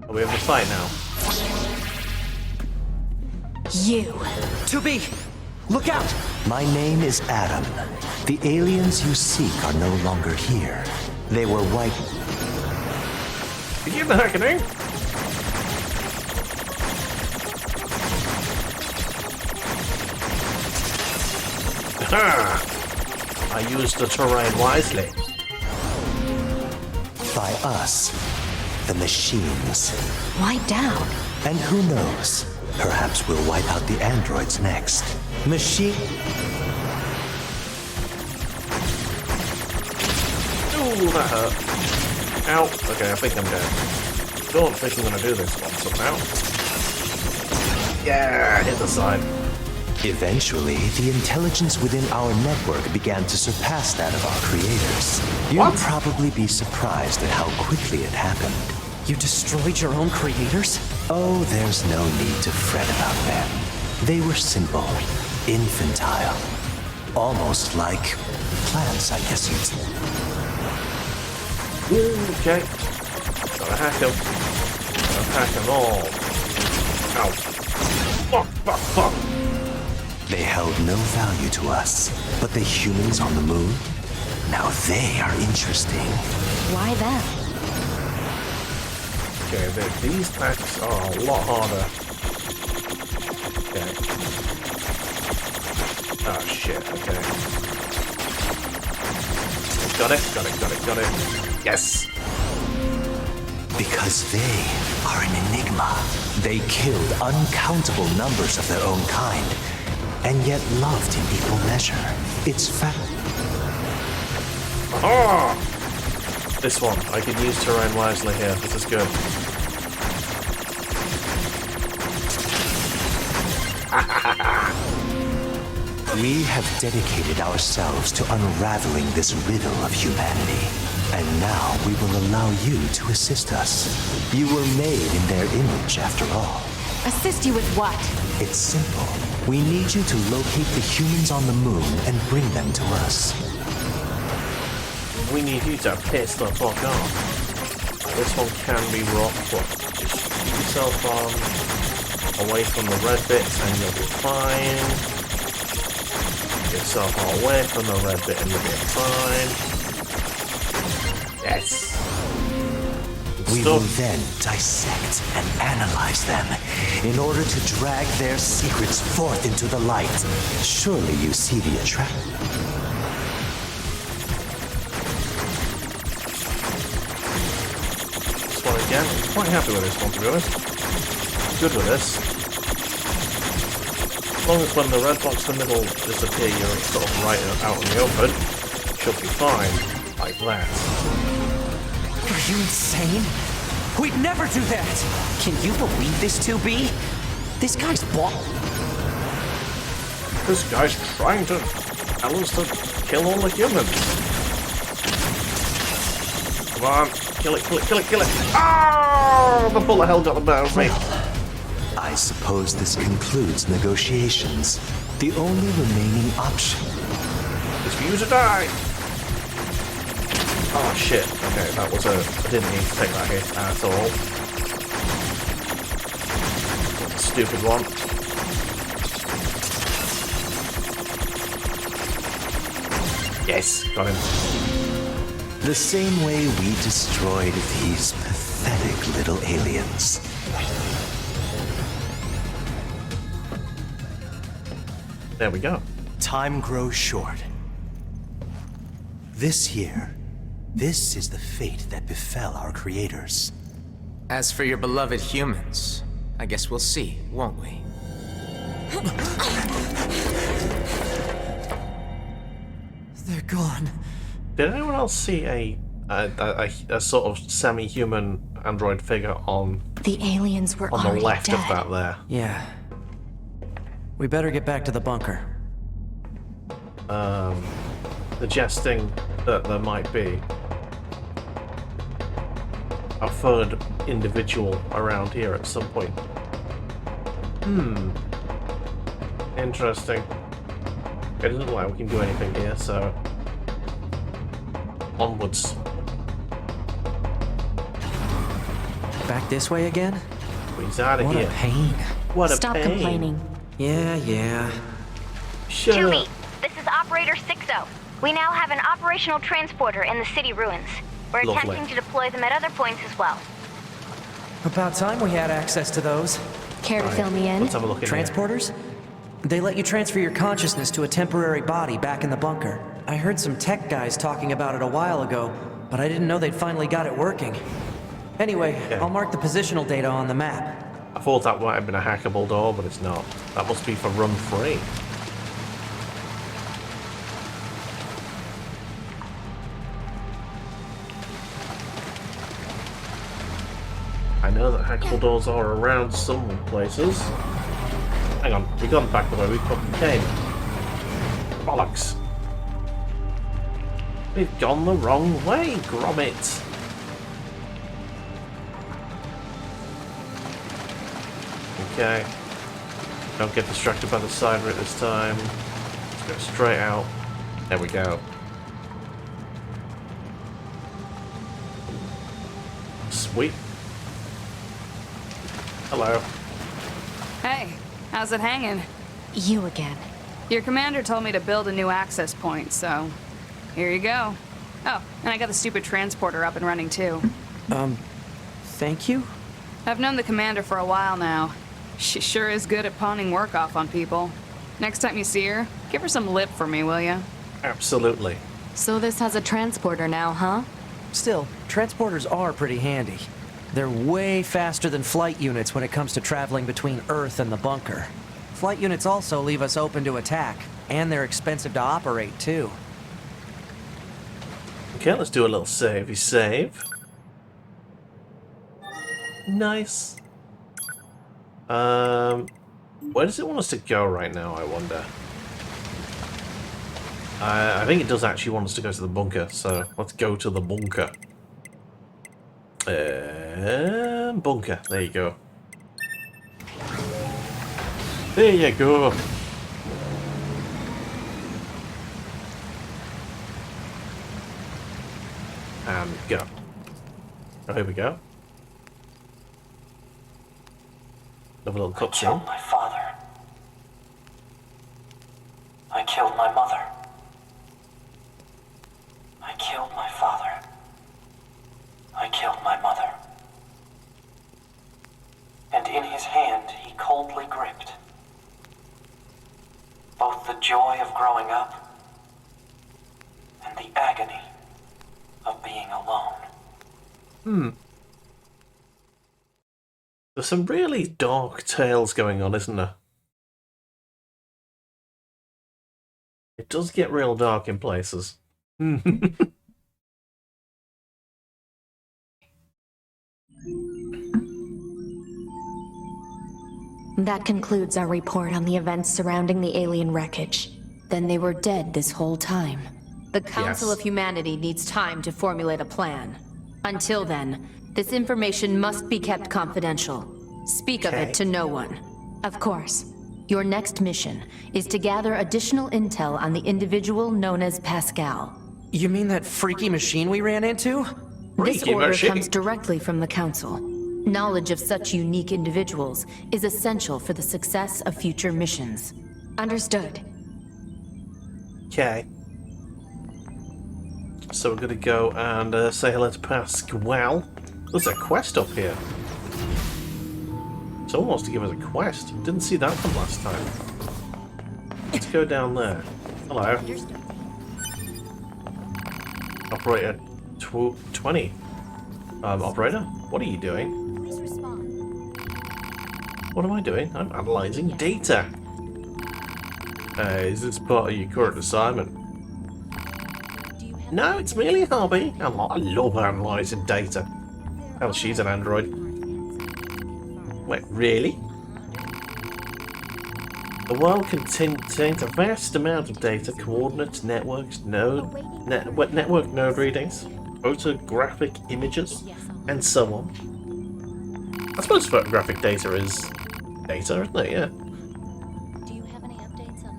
Oh, we have to fight now. You. 2B! Look out! My name is Adam. The aliens you seek are no longer here. They were wiped. Begin the hackening! Aha! I used the terrain wisely. By us, the machines. Wiped out. And who knows? Perhaps we'll wipe out the androids next. Machine. Ooh, that hurt. Ow. Okay, I think I'm dead. Don't think I'm gonna do this one somehow. Yeah, hit the side. Eventually, the intelligence within our network began to surpass that of our creators. You'd What? probably be surprised at how quickly it happened. You destroyed your own creators? Oh, there's no need to fret about them. They were simple, infantile, almost like plants, I guess you'd say. Okay. Gotta hack them. Gotta hack them all. Ow. Fuck, fuck, fuck. They held no value to us, but the humans on the moon? Now they are interesting. Why them? Okay, these packs are a lot harder. Okay. Oh shit, okay. Got it, got it, got it, got it. Yes! Because they are an enigma. They killed uncountable numbers of their own kind, and yet loved in equal measure. It's fact. Ah! This one, I could use terrain wisely here. This is good. We have dedicated ourselves to unraveling this riddle of humanity. And now we will allow you to assist us. You were made in their image, after all. Assist you with what? It's simple. We need you to locate the humans on the moon and bring them to us. We need you to piss the fuck off. This one can be rough, but just keep yourself away from the red bits and you'll be fine. Get yourself away from the red bit and you'll be fine. Yes. We will then dissect and analyze them in order to drag their secrets forth into the light. Surely you see the attraction. This one again. I'm quite happy with this one, to be honest. Good with this. As long as when the red box in the middle disappear, you're sort of right out in the open, should be fine. Like that. Are you insane? We'd never do that! Can you believe this, 2B? This guy's This guy's trying to tell us to kill all the humans. Come on, kill it, kill it, kill it, kill it. Ah! The bullet hell got the better of me. I suppose this concludes negotiations. The only remaining option is for you to die. Oh shit, okay, that was I didn't need to take that hit at all. Stupid one. Yes, got him. the same way we destroyed these pathetic little aliens. There we go. Time grows short. This is the fate that befell our creators. As for your beloved humans, I guess we'll see, won't we? They're gone. Did anyone else see a sort of semi-human android figure on The aliens were the already left dead. of that there? Yeah. We better get back to the bunker. Suggesting that there might be a third individual around here at some point. Interesting. It doesn't look like we can do anything here, so onwards. Back this way again? He's out of What here. a pain. What a Stop pain. complaining. Yeah. Shut 2B, up. this is Operator 60. We now have an operational transporter in the city ruins. We're Lovely. attempting to deploy them at other points as well. About time we had access to those. Care to fill me in? Let's have a look in here. Transporters? They let you transfer your consciousness to a temporary body back in the bunker. I heard some tech guys talking about it a while ago, but I didn't know they'd finally got it working. Anyway, Yeah. I'll mark the positional data on the map. I thought that might have been a hackable door, but it's not. That must be for run free. I know that hackable doors are around some places. Hang on, we've gone back the way we fucking came. Bollocks. We've gone the wrong way, Gromit. Okay. Don't get distracted by the side route this time. Let's go straight out. There we go. Sweet. Hello. Hey, how's it hanging? You again. Your commander told me to build a new access point, so here you go. Oh, and I got the stupid transporter up and running too. Thank you? I've known the commander for a while now. She sure is good at pawning work off on people. Next time you see her, give her some lip for me, will ya? Absolutely. So this has a transporter now, huh? Still, transporters are pretty handy. They're way faster than flight units when it comes to traveling between Earth and the bunker. Flight units also leave us open to attack, and they're expensive to operate, too. Okay, let's do a little savey save. Nice. Where does it want us to go right now, I wonder? I think it does actually want us to go to the bunker, so let's go to the bunker. Bunker, there you go. There you go. And go. Oh, here we go. Another little I killed cutscene. my father. I killed my mother. I killed my father. I killed my mother. And in his hand he coldly gripped both the joy of growing up and the agony of being alone. There's some really dark tales going on, isn't there? It does get real dark in places. That concludes our report on the events surrounding the alien wreckage. Then they were dead this whole time. The Council Yes. of Humanity needs time to formulate a plan. Until then, this information must be kept confidential. Speak of Okay. it to no one. Of course. Your next mission is to gather additional intel on the individual known as Pascal. You mean that freaky machine we ran into? This Freaky order machine. comes directly from the Council. Knowledge of such unique individuals is essential for the success of future missions. Understood. Okay. So we're gonna go and say hello to Pascal. There's a quest up here. Someone wants to give us a quest. Didn't see that from last time. Let's go down there. Hello. Operator 20. Operator, what are you doing? What am I doing? I'm analysing data. Is this part of your current assignment? No, it's merely a hobby. I love analysing data. Hell, she's an android. Wait, really? The world contains a vast amount of data, coordinates, networks, network node readings, photographic images, and so on. I suppose photographic data is data, isn't it? Yeah.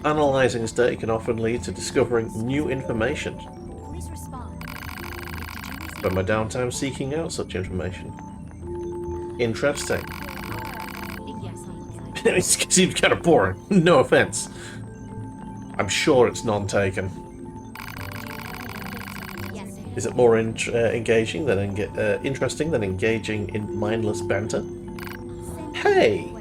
Analysing this data can often lead to discovering new information. Spend my downtime seeking out such information. Interesting. It seems kind of boring. No offense. I'm sure it's non-taken. Is it more engaging than interesting than engaging in mindless banter? Hey!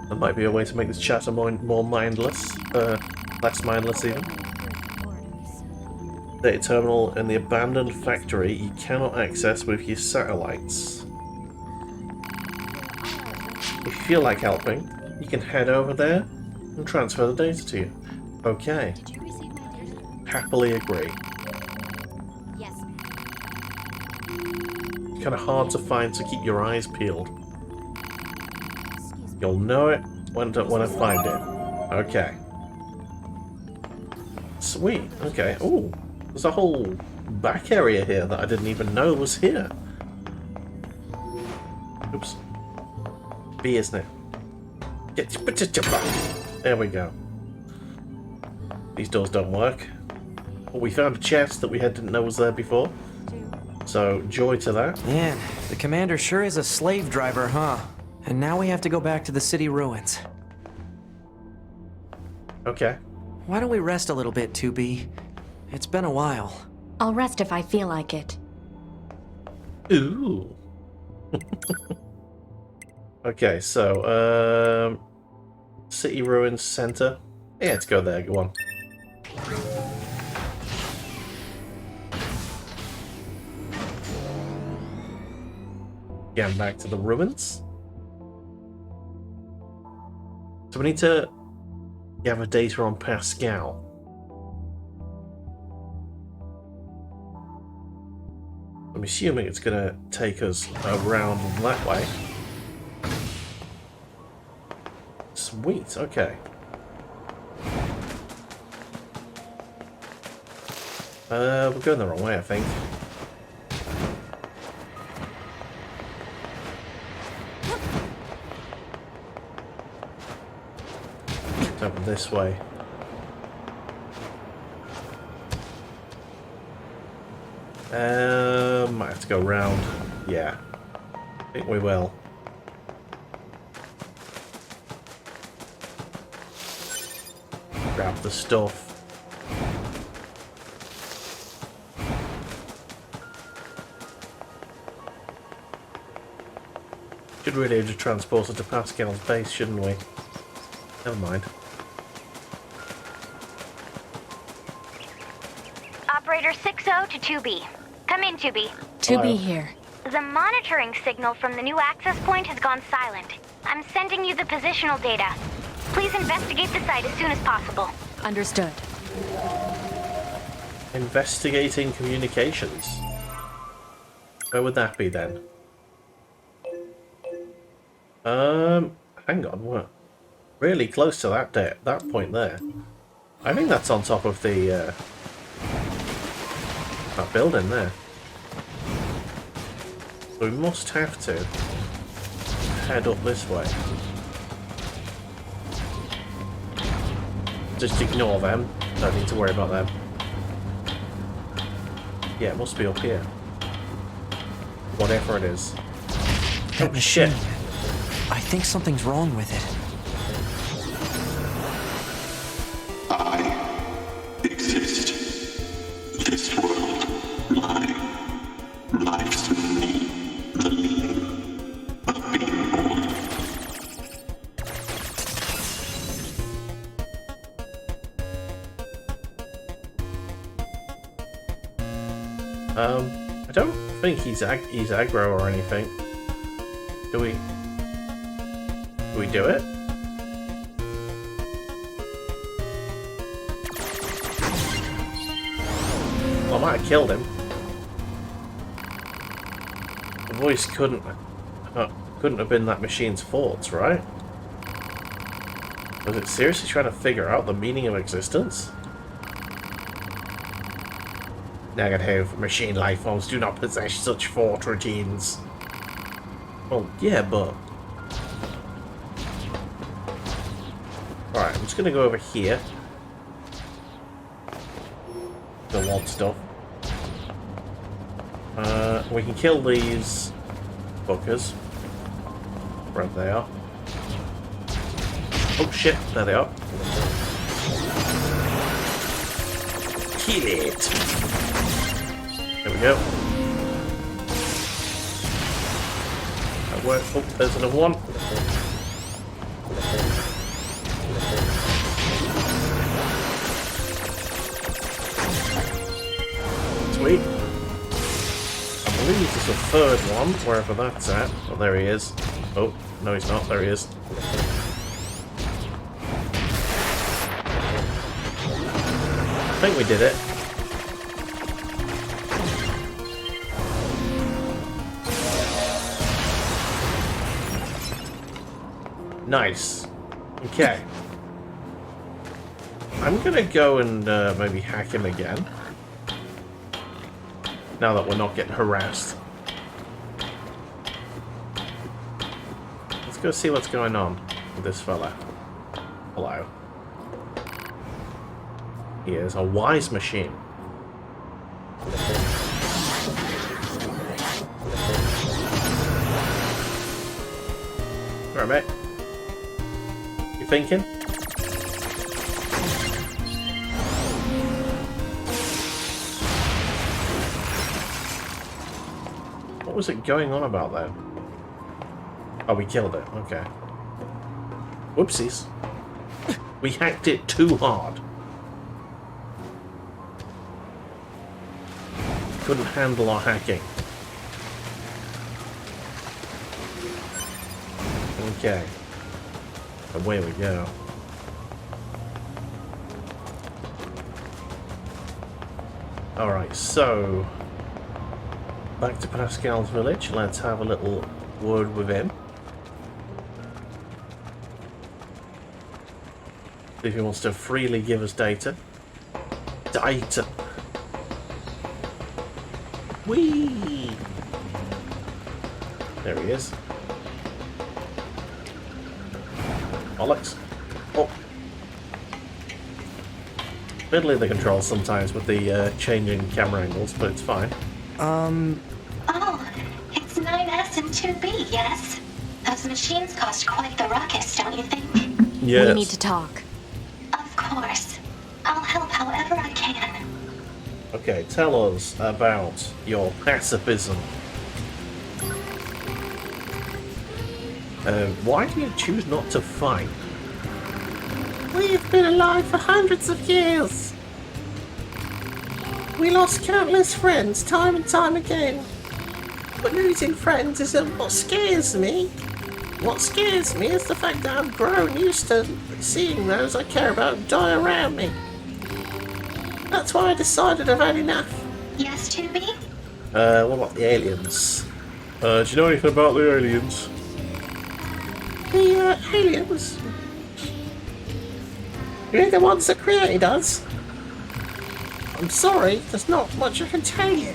That might be a way to make this chatter more mindless. Less mindless even. Data terminal in the abandoned factory you cannot access with your satellites. If you feel like helping, you can head over there and transfer the data to you. Okay. Happily agree. It's kind of hard to find, so keep your eyes peeled. You'll know it when I find it. Okay. Sweet. Okay. Ooh, there's a whole back area here that I didn't even know was here. Oops. B, isn't it? There we go. These doors don't work. But we found a chest that we didn't know was there before. So, joy to that. Man, the commander sure is a slave driver, huh? And now we have to go back to the city ruins. Okay. Why don't we rest a little bit, 2B? It's been a while. I'll rest if I feel like it. Ooh. Okay, so, City Ruins Center. Yeah, let's go there, go on. Getting back to the ruins. So we need to gather data on Pascal. I'm assuming it's going to take us around that way. Sweet, okay. We're going the wrong way, I think. Let's open this way. Might have to go round. Yeah. I think we will. Grab the stuff. Should really have just transported to Pascal's base, shouldn't we? Never mind. Operator 60 to 2B. Come in, 2B. 2B here. The monitoring signal from the new access point has gone silent. I'm sending you the positional data. Please investigate the site as soon as possible. Understood. Investigating communications. Where would that be then? Hang on, what? Really close to that point there. I think that's on top of the that building there. So we must have to head up this way. Just ignore them. Don't need to worry about them. Yeah, it must be up here. Whatever it is. That Oh machine. shit. I think something's wrong with it. I exist. This world, mine. Life's me, the meaning of being born. I don't think he's aggro or anything. Do we do it? Well, I might have killed him. The voice couldn't have been that machine's fault, right? Was it seriously trying to figure out the meaning of existence? Negative. Machine life forms do not possess such thought routines. Well, yeah, but... Alright, I'm just gonna go over here. The want stuff. We can kill these fuckers. Right they are. Oh shit, there they are. Kill it! There we go. That worked. Oh, there's another one. Sweet. I believe there's a third one, wherever that's at. Oh, there he is. Oh, no he's not. There he is. I think we did it. Nice. Okay. I'm gonna go and maybe hack him again. Now that we're not getting harassed. Let's Let's go see what's going on with this fella. Hello. He is a wise machine. Alright, mate. You thinking? What was it going on about then? Oh, we killed it. Okay. Whoopsies. We hacked it too hard. Couldn't handle our hacking. Okay. Away we go. Alright, so back to Pascal's village. Let's have a little word with him. See if he wants to freely give us data. Data. Whee! There he is. Bollocks. Oh. Fiddly the controls sometimes with the changing camera angles, but it's fine. Oh, it's 9S and 2B, yes? Those machines cost quite the ruckus, don't you think? Yes. We need to talk. Of course. I'll help however I can. Okay, tell us about your pacifism. Why do you choose not to fight? We've been alive for hundreds of years. We lost countless friends time and time again. But losing friends isn't what scares me. What scares me is the fact that I've grown used to seeing those I care about die around me. That's why I decided I've had enough. Yes, 2B? What about the aliens? Do you know anything about the aliens? The aliens? You're the ones that created us. I'm sorry, there's not much I can tell you.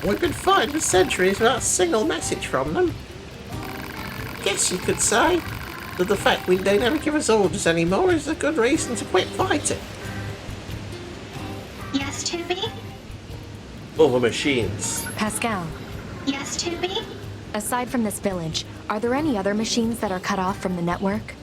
We've been fighting for centuries without a single message from them. Guess you could say that the fact they never give us orders anymore is a good reason to quit fighting. Yes, 2B? Other machines. Pascal, Yes, 2B? aside from this village, are there any other machines that are cut off from the network?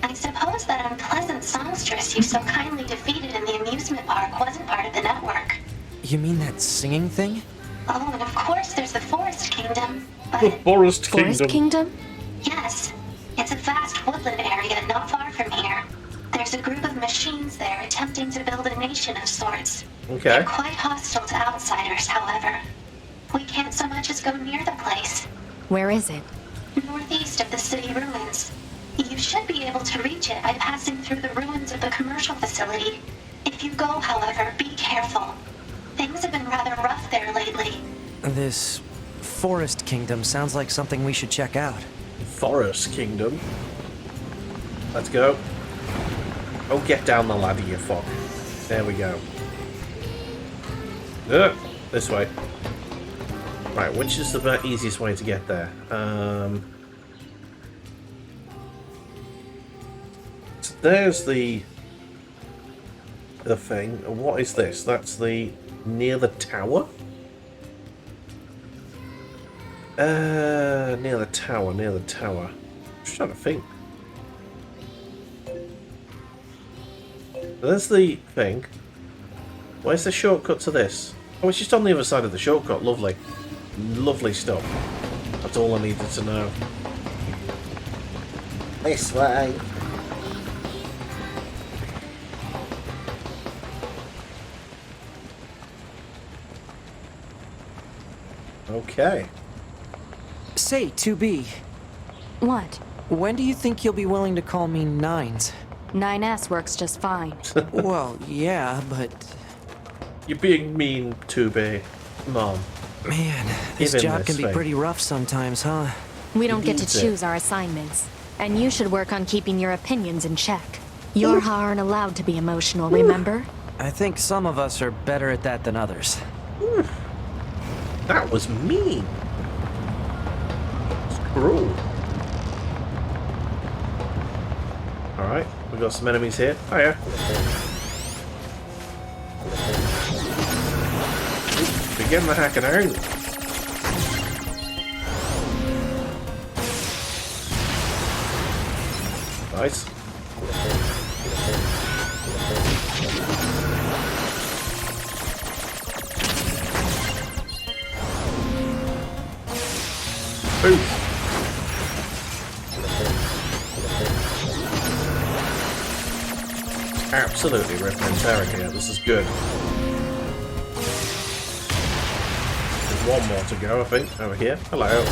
I suppose that unpleasant songstress you so kindly defeated in the amusement park wasn't part of the network. You mean that singing thing? Oh, and of course there's the Forest Kingdom, The but Forest Forest Kingdom. Kingdom? yes, it's a vast woodland area not far from here. There's a group of machines there attempting to build a nation of sorts. Okay. They're quite hostile to outsiders, however. We can't so much as go near the place. Where is it? Northeast of the city ruins. You should be able to reach it by passing through the ruins of the commercial facility. If you go, however, be careful. Things have been rather rough there lately. This Forest Kingdom sounds like something we should check out. Forest Kingdom. Let's go. Oh, get down the ladder, you fuck. There we go. This way. Right, which is the easiest way to get there? So there's the thing. What is this? That's the near the tower? Near the tower, near the tower. I'm just trying to think. There's the thing. Where's the shortcut to this? Oh, it's just on the other side of the shortcut. Lovely. Lovely stuff. That's all I needed to know. This way. Okay. Say, 2B, What? when do you think you'll be willing to call me Nines? 9S works just fine. Well, yeah, but You're being mean, 2B. Come on. man, this Give him job this can be thing. pretty rough sometimes, huh? We don't get to needs it. choose our assignments. And you should work on keeping your opinions in check. Yorha aren't allowed to be emotional, remember? I think some of us are better at that than others. That was mean. It's Ooh. Alright, we've got some enemies here. Oh yeah. Begin the hacking out. Nice. Ooh. Absolutely ripping and tearing here. This is good. There's one more to go, I think, over here. Hello.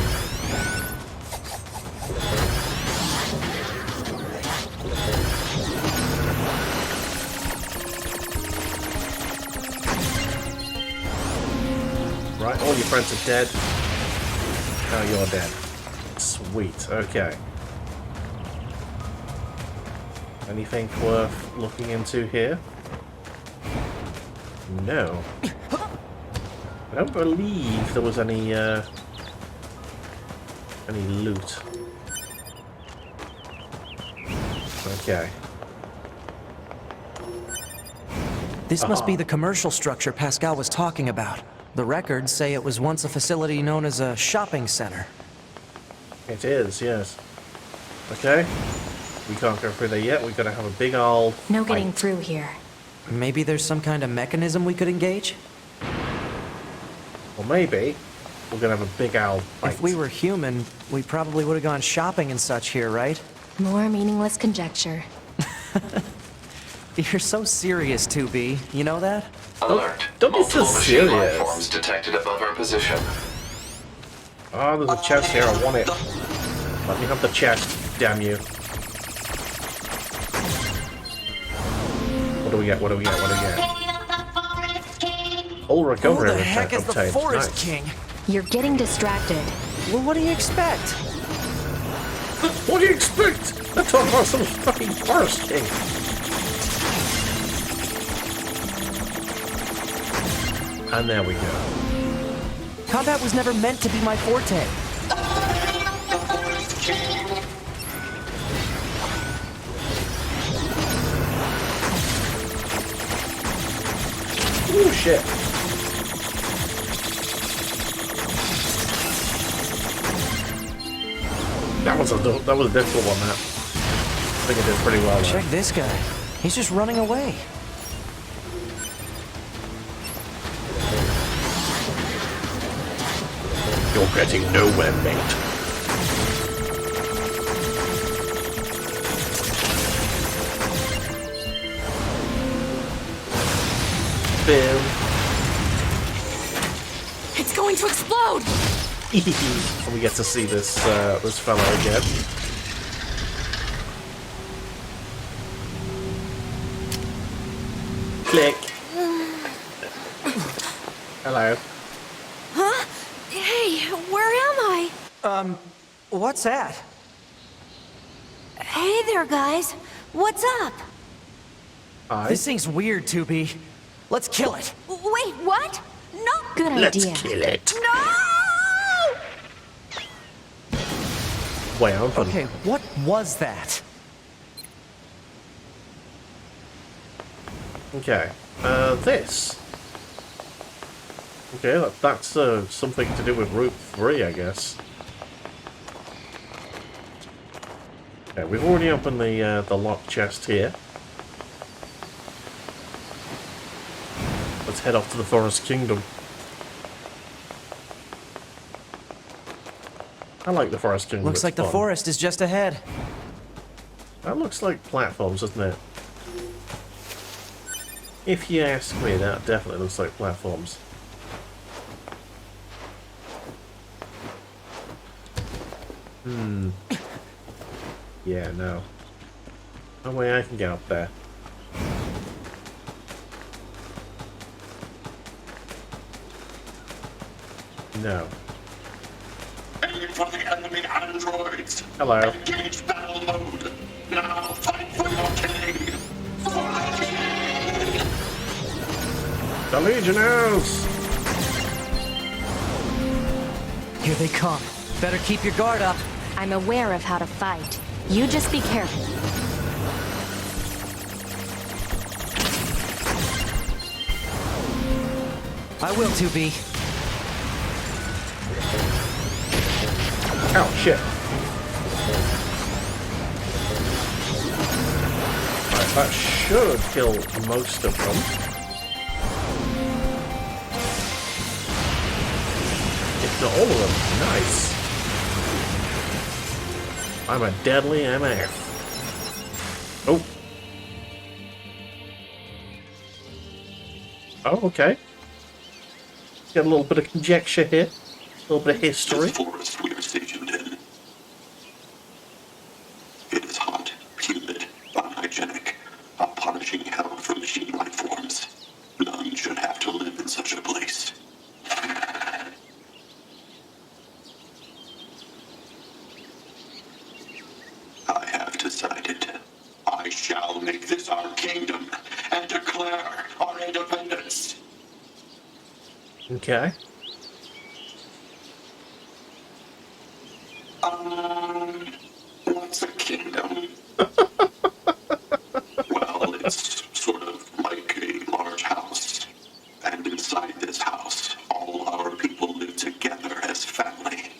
Right, all your friends are dead. Now you're dead. Sweet, okay. Anything worth looking into here? No. I don't believe there was any loot. Okay. This must be the commercial structure Pascal was talking about. The records say it was once a facility known as a shopping center. It is, yes. Okay. We can't go through there yet. We've got to have a big old No getting fight. through here. Maybe there's some kind of mechanism we could engage? Or maybe we're going to have a big old fight. If we were human, we probably would have gone shopping and such here, right? More meaningless conjecture. You're so serious, 2B. You know that? Alert. Don't be so Multiple machine life serious. forms detected above our position. Oh, there's a chest here. I want it. Let me have the chest. Damn you. What do we get? What do we get? What do we get? All recovery Who the heck is the obtained. Forest Nice. King? You're getting distracted. Well, what do you expect? What do you expect? Let's talk about some fucking Forest King. And there we go. Combat was never meant to be my forte. Ooh, shit. That was a difficult one, that. I think I did pretty well there. Check this guy. He's just running away. You're getting nowhere, mate. Boom. It's going to explode! And we get to see this this fellow again. Click. Hello. Huh? Hey, where am I? What's that? Hey there, guys. What's up? Hi. This thing's weird, 2B. Let's kill it. Wait, what? No. Good Let's idea. kill it. No! Wait, I'm fun. Okay, what was that? Okay. This. Okay, that's something to do with Route 3, I guess. Okay, we've already opened the locked chest here. Let's head off to the Forest Kingdom. I like the Forest Kingdom. Looks it's like the fun. forest is just ahead. That looks like platforms, doesn't it? If you ask me, that definitely looks like platforms. Yeah, no. No way I can get up there. No. Aim for the enemy androids. Hello. Engage battle mode. Now fight for your king. For the king. The Legionnaires! Here they come. Better keep your guard up. I'm aware of how to fight. You just be careful. I will, 2B. Ow, shit. Right, that should kill most of them. If not all of them. Nice. I'm a deadly MF. Oh. Oh, okay. Get a little bit of conjecture here. A little bit of history. This forest we are stationed in. It is hot, humid, unhygienic, a punishing hell for machine life forms. None should have to live in such a place. I have decided. I shall make this our kingdom and declare our independence. Okay. What's a kingdom? Well, it's sort of like a large house. And inside this house, all our people live together as family.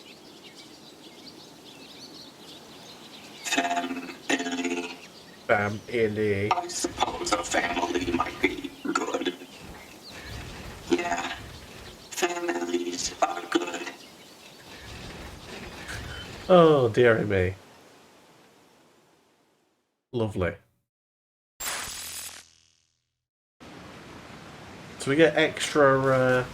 Family. Family. I suppose a family might be good. Yeah, families are good. Oh, dearie me. Lovely. So we get extra,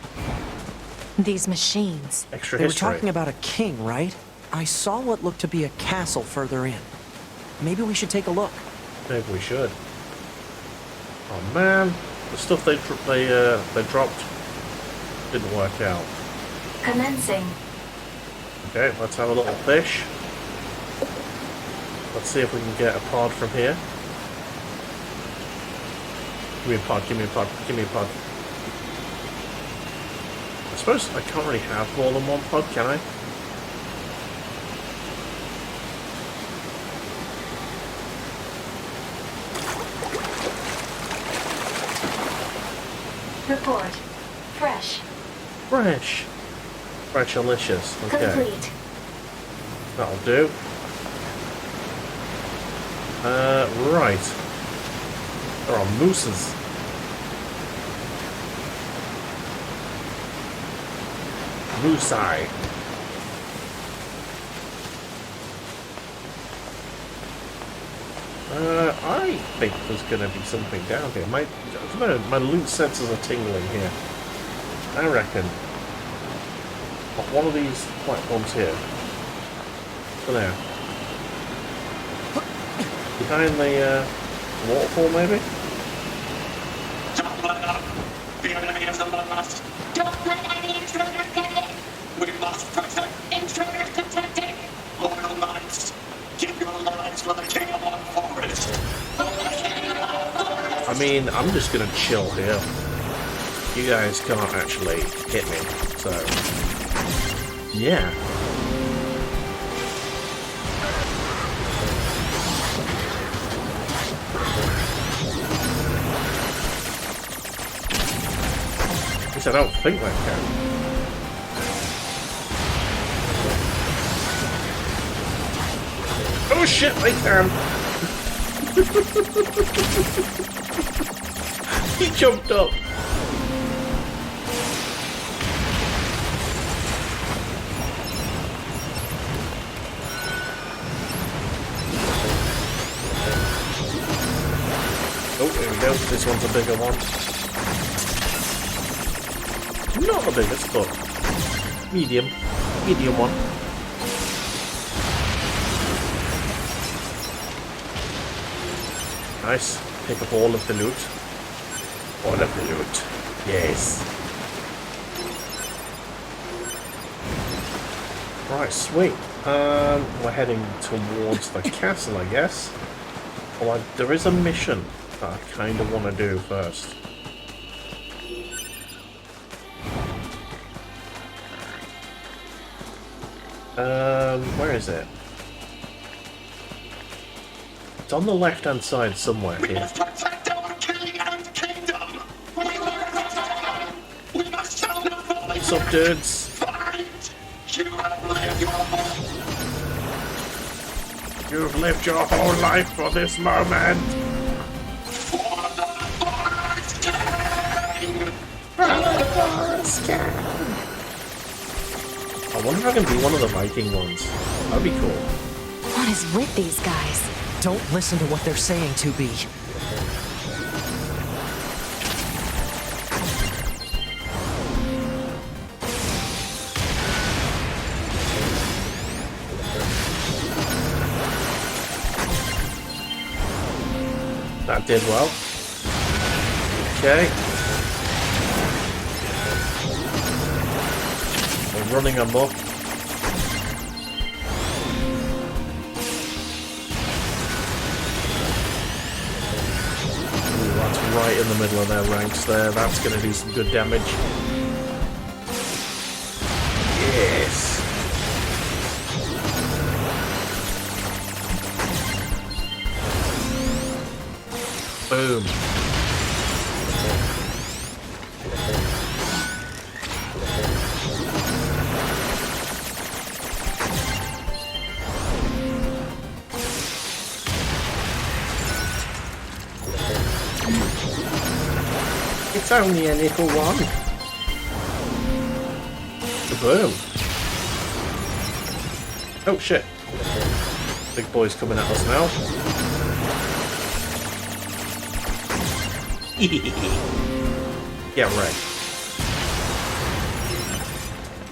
These machines. extra They were history. talking about a king, right? I saw what looked to be a castle further in. Maybe we should take a look. Maybe we should. Oh man, the stuff they dropped didn't work out. Commencing. Okay, let's have a little fish. Let's see if we can get a pod from here. Give me a pod, give me a pod, give me a pod. I suppose I can't really have more than one pod, can I? Report. Fresh. Fresh. Freshalicious. Okay. Complete. That'll do. Right. There are mooses. Moosei. I think there's gonna be something down here. I don't know, my loot sensors are tingling here. I reckon. One of these platforms here. So there. Behind the waterfall, maybe? Don't let up. The enemy is among us. Don't let any intruders get in. We must protect Intruders detected. loyal knights. Give your lives for the king of our forest. I mean, I'm just gonna chill here. You guys can't actually hit me, so yeah. At least I don't think that can. Oh shit, they can! He jumped up! Oh, here we go. This one's a bigger one. Not the biggest, but medium. Medium one. Nice. Pick up all of the loot. All of the loot. Yes. Right, sweet. We're heading towards the castle, I guess. Well, there is a mission that I kind of want to do first. Where is it? It's on the left-hand side somewhere We here. must protect our king and kingdom. We must show the full What's up, dudes? fight. You have lived your whole You've lived your whole life for this moment. for the forest king. I wonder if I can be one of the Viking ones. That'd be cool. What is with these guys? Don't listen to what they're saying, 2B. That did well. Okay. We're running amok. Ooh, that's right in the middle of their ranks there. That's going to do some good damage. Yes. Boom. It's only a little one. Boom. Oh shit. Big boy's coming at us now. Yeah, right.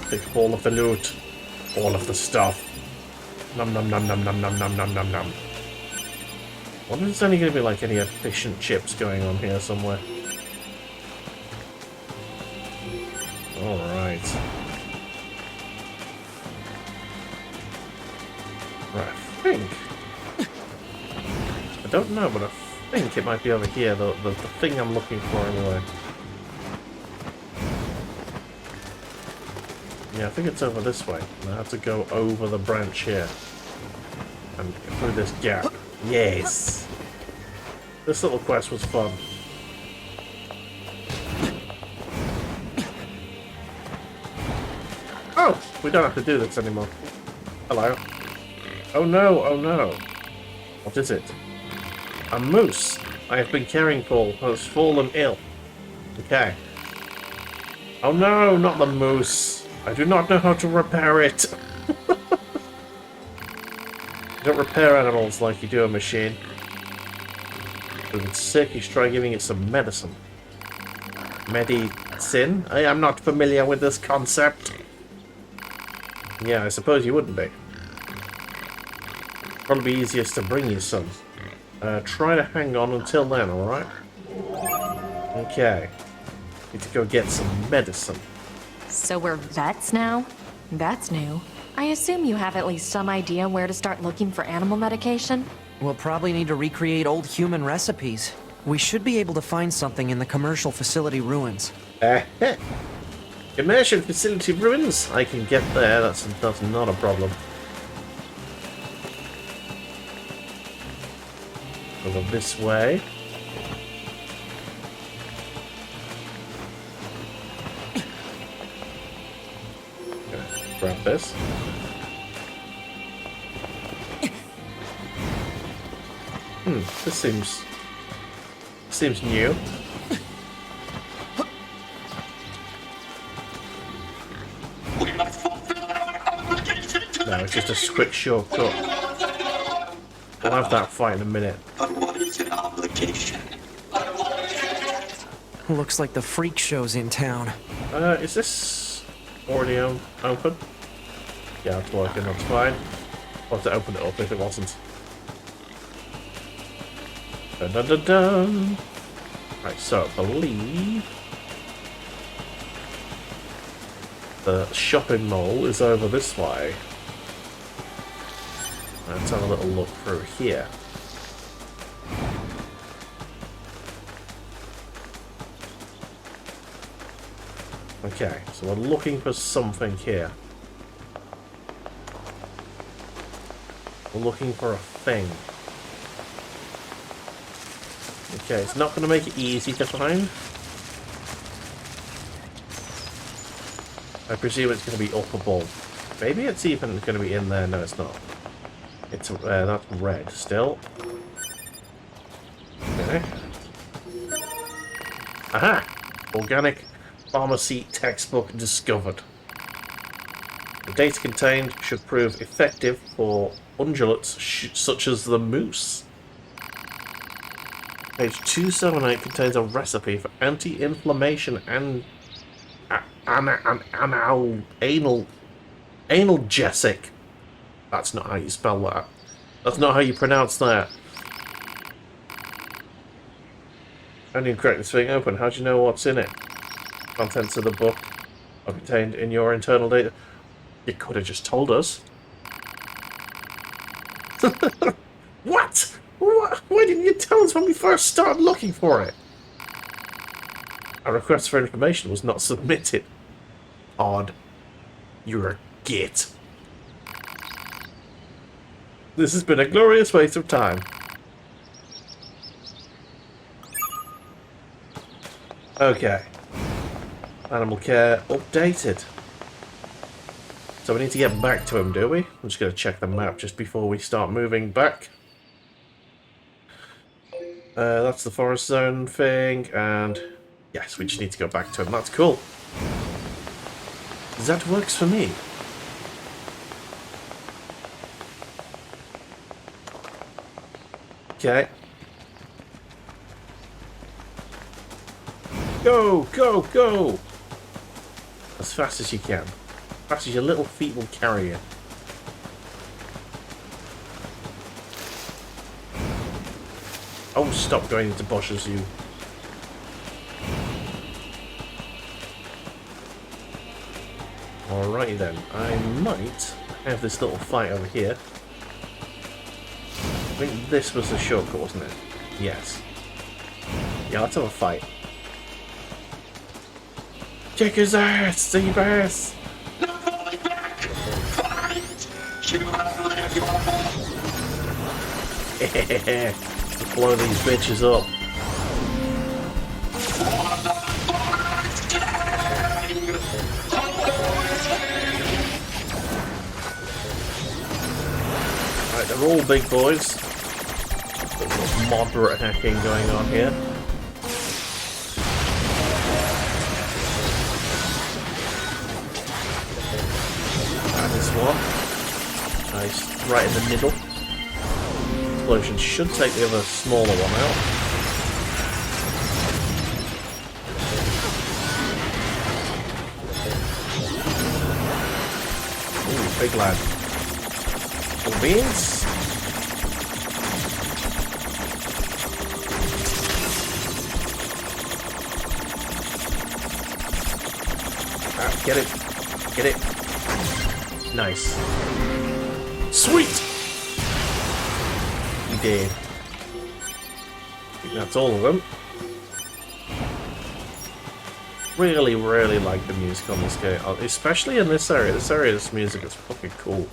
Take all of the loot. All of the stuff. Num num num num num num num num num num. I wonder if there's only going to be like any efficient chips going on here somewhere. Alright. Right, I think... I don't know, but I think it might be over here, the thing I'm looking for anyway. Yeah, I think it's over this way. I have to go over the branch here. And through this gap. Yes! This little quest was fun. Oh! We don't have to do this anymore. Hello. Oh no, oh no. What is it? A moose I have been caring for has fallen ill. Okay. Oh no, not the moose. I do not know how to repair it. You don't repair animals like you do a machine. If it's sick, you try giving it some medicine. Medicine? I am not familiar with this concept. Yeah, I suppose you wouldn't be. Probably be easiest to bring you some. Try to hang on until then, alright? Okay. Need to go get some medicine. So we're vets now? That's new. I assume you have at least some idea where to start looking for animal medication? We'll probably need to recreate old human recipes. We should be able to find something in the commercial facility ruins. Commercial facility ruins? I can get there, that's not a problem. Over this way. Okay, grab this. This seems new. We must fulfill our obligation to No, it's just a quick shortcut. We'll have that fight in a minute. But what is an obligation? Looks like the freak show's in town. Is this already open? Yeah, it's working, that's fine. I'll have to open it up if it wasn't. Dun dun dun dun! Right, so I believe the shopping mall is over this way. Let's have a little look through here. Okay, so we're looking for something here. We're looking for a thing. Okay, it's not going to make it easy to find. I presume it's going to be up above. Maybe it's even going to be in there. No, it's not. It's that's red still. Okay. Aha! Organic pharmacy textbook discovered. The data contained should prove effective for ungulates such as the moose. Page 278 contains a recipe for anti-inflammation and analgesic. That's not how you spell that. That's not how you pronounce that. How do you crack this thing open? How do you know what's in it? Contents of the book are contained in your internal data. You could have just told us. What? Why didn't you tell us when we first started looking for it? A request for information was not submitted. Odd. You're a git. This has been a glorious waste of time. Okay. Animal care updated. So we need to get back to him, do we? I'm just going to check the map just before we start moving back. That's the forest zone thing, and yes, we just need to go back to him. That's cool. That works for me. Okay. Go, go, go! As fast as you can. As fast as your little feet will carry you. Oh, stop going into bushes, you. Alrighty then. I might have this little fight over here. I think this was the shortcut, wasn't it? Yes. Yeah, let's have a fight. Kick his ass, Seabass! Yeah, blow these bitches up. Right, they're all big boys. There's moderate hacking going on here. This one. Nice. Right in the middle. Explosion should take the other smaller one out. Ooh, big lad. Some beans. Ah, get it. Get it. Nice. Sweet! He did. I think that's all of them. Really, really like the music on this game. Especially in this area. This music is fucking cool.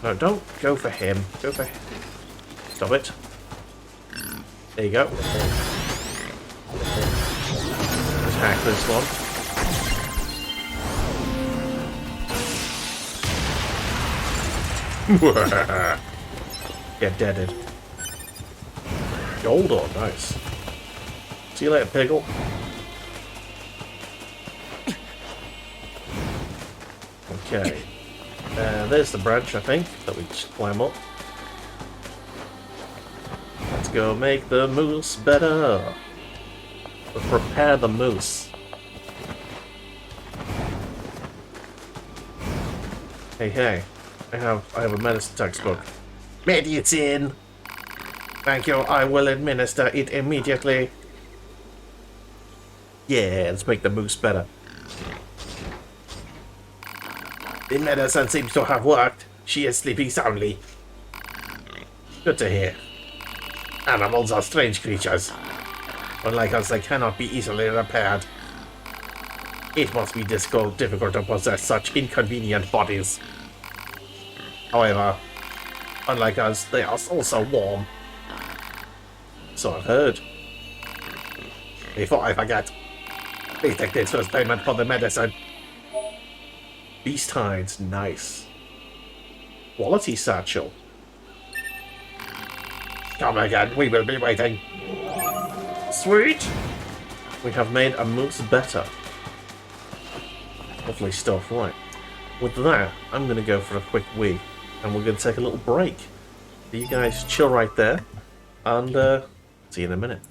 No, don't go for him. Go for him. Stop it. There you go. Let's hack this one. Get deaded. Gold on, nice. See you later, Piggle. Okay. There's the branch, I think, that we just climb up. Let's go make the moose better. Let's prepare the moose. Hey, hey. I have a medicine textbook. Medicine! Thank you, I will administer it immediately. Yeah, let's make the moose better. The medicine seems to have worked. She is sleeping soundly. Good to hear. Animals are strange creatures. Unlike us, they cannot be easily repaired. It must be difficult to possess such inconvenient bodies. However, unlike us, they are also warm. So I've heard. Before I forget, please take this first payment for the medicine. Beast hides, nice. Quality satchel. Come again, we will be waiting. Sweet! We have made a moose better. Lovely stuff, right. With that, I'm going to go for a quick wee, and we're going to take a little break. You guys chill right there, and see you in a minute.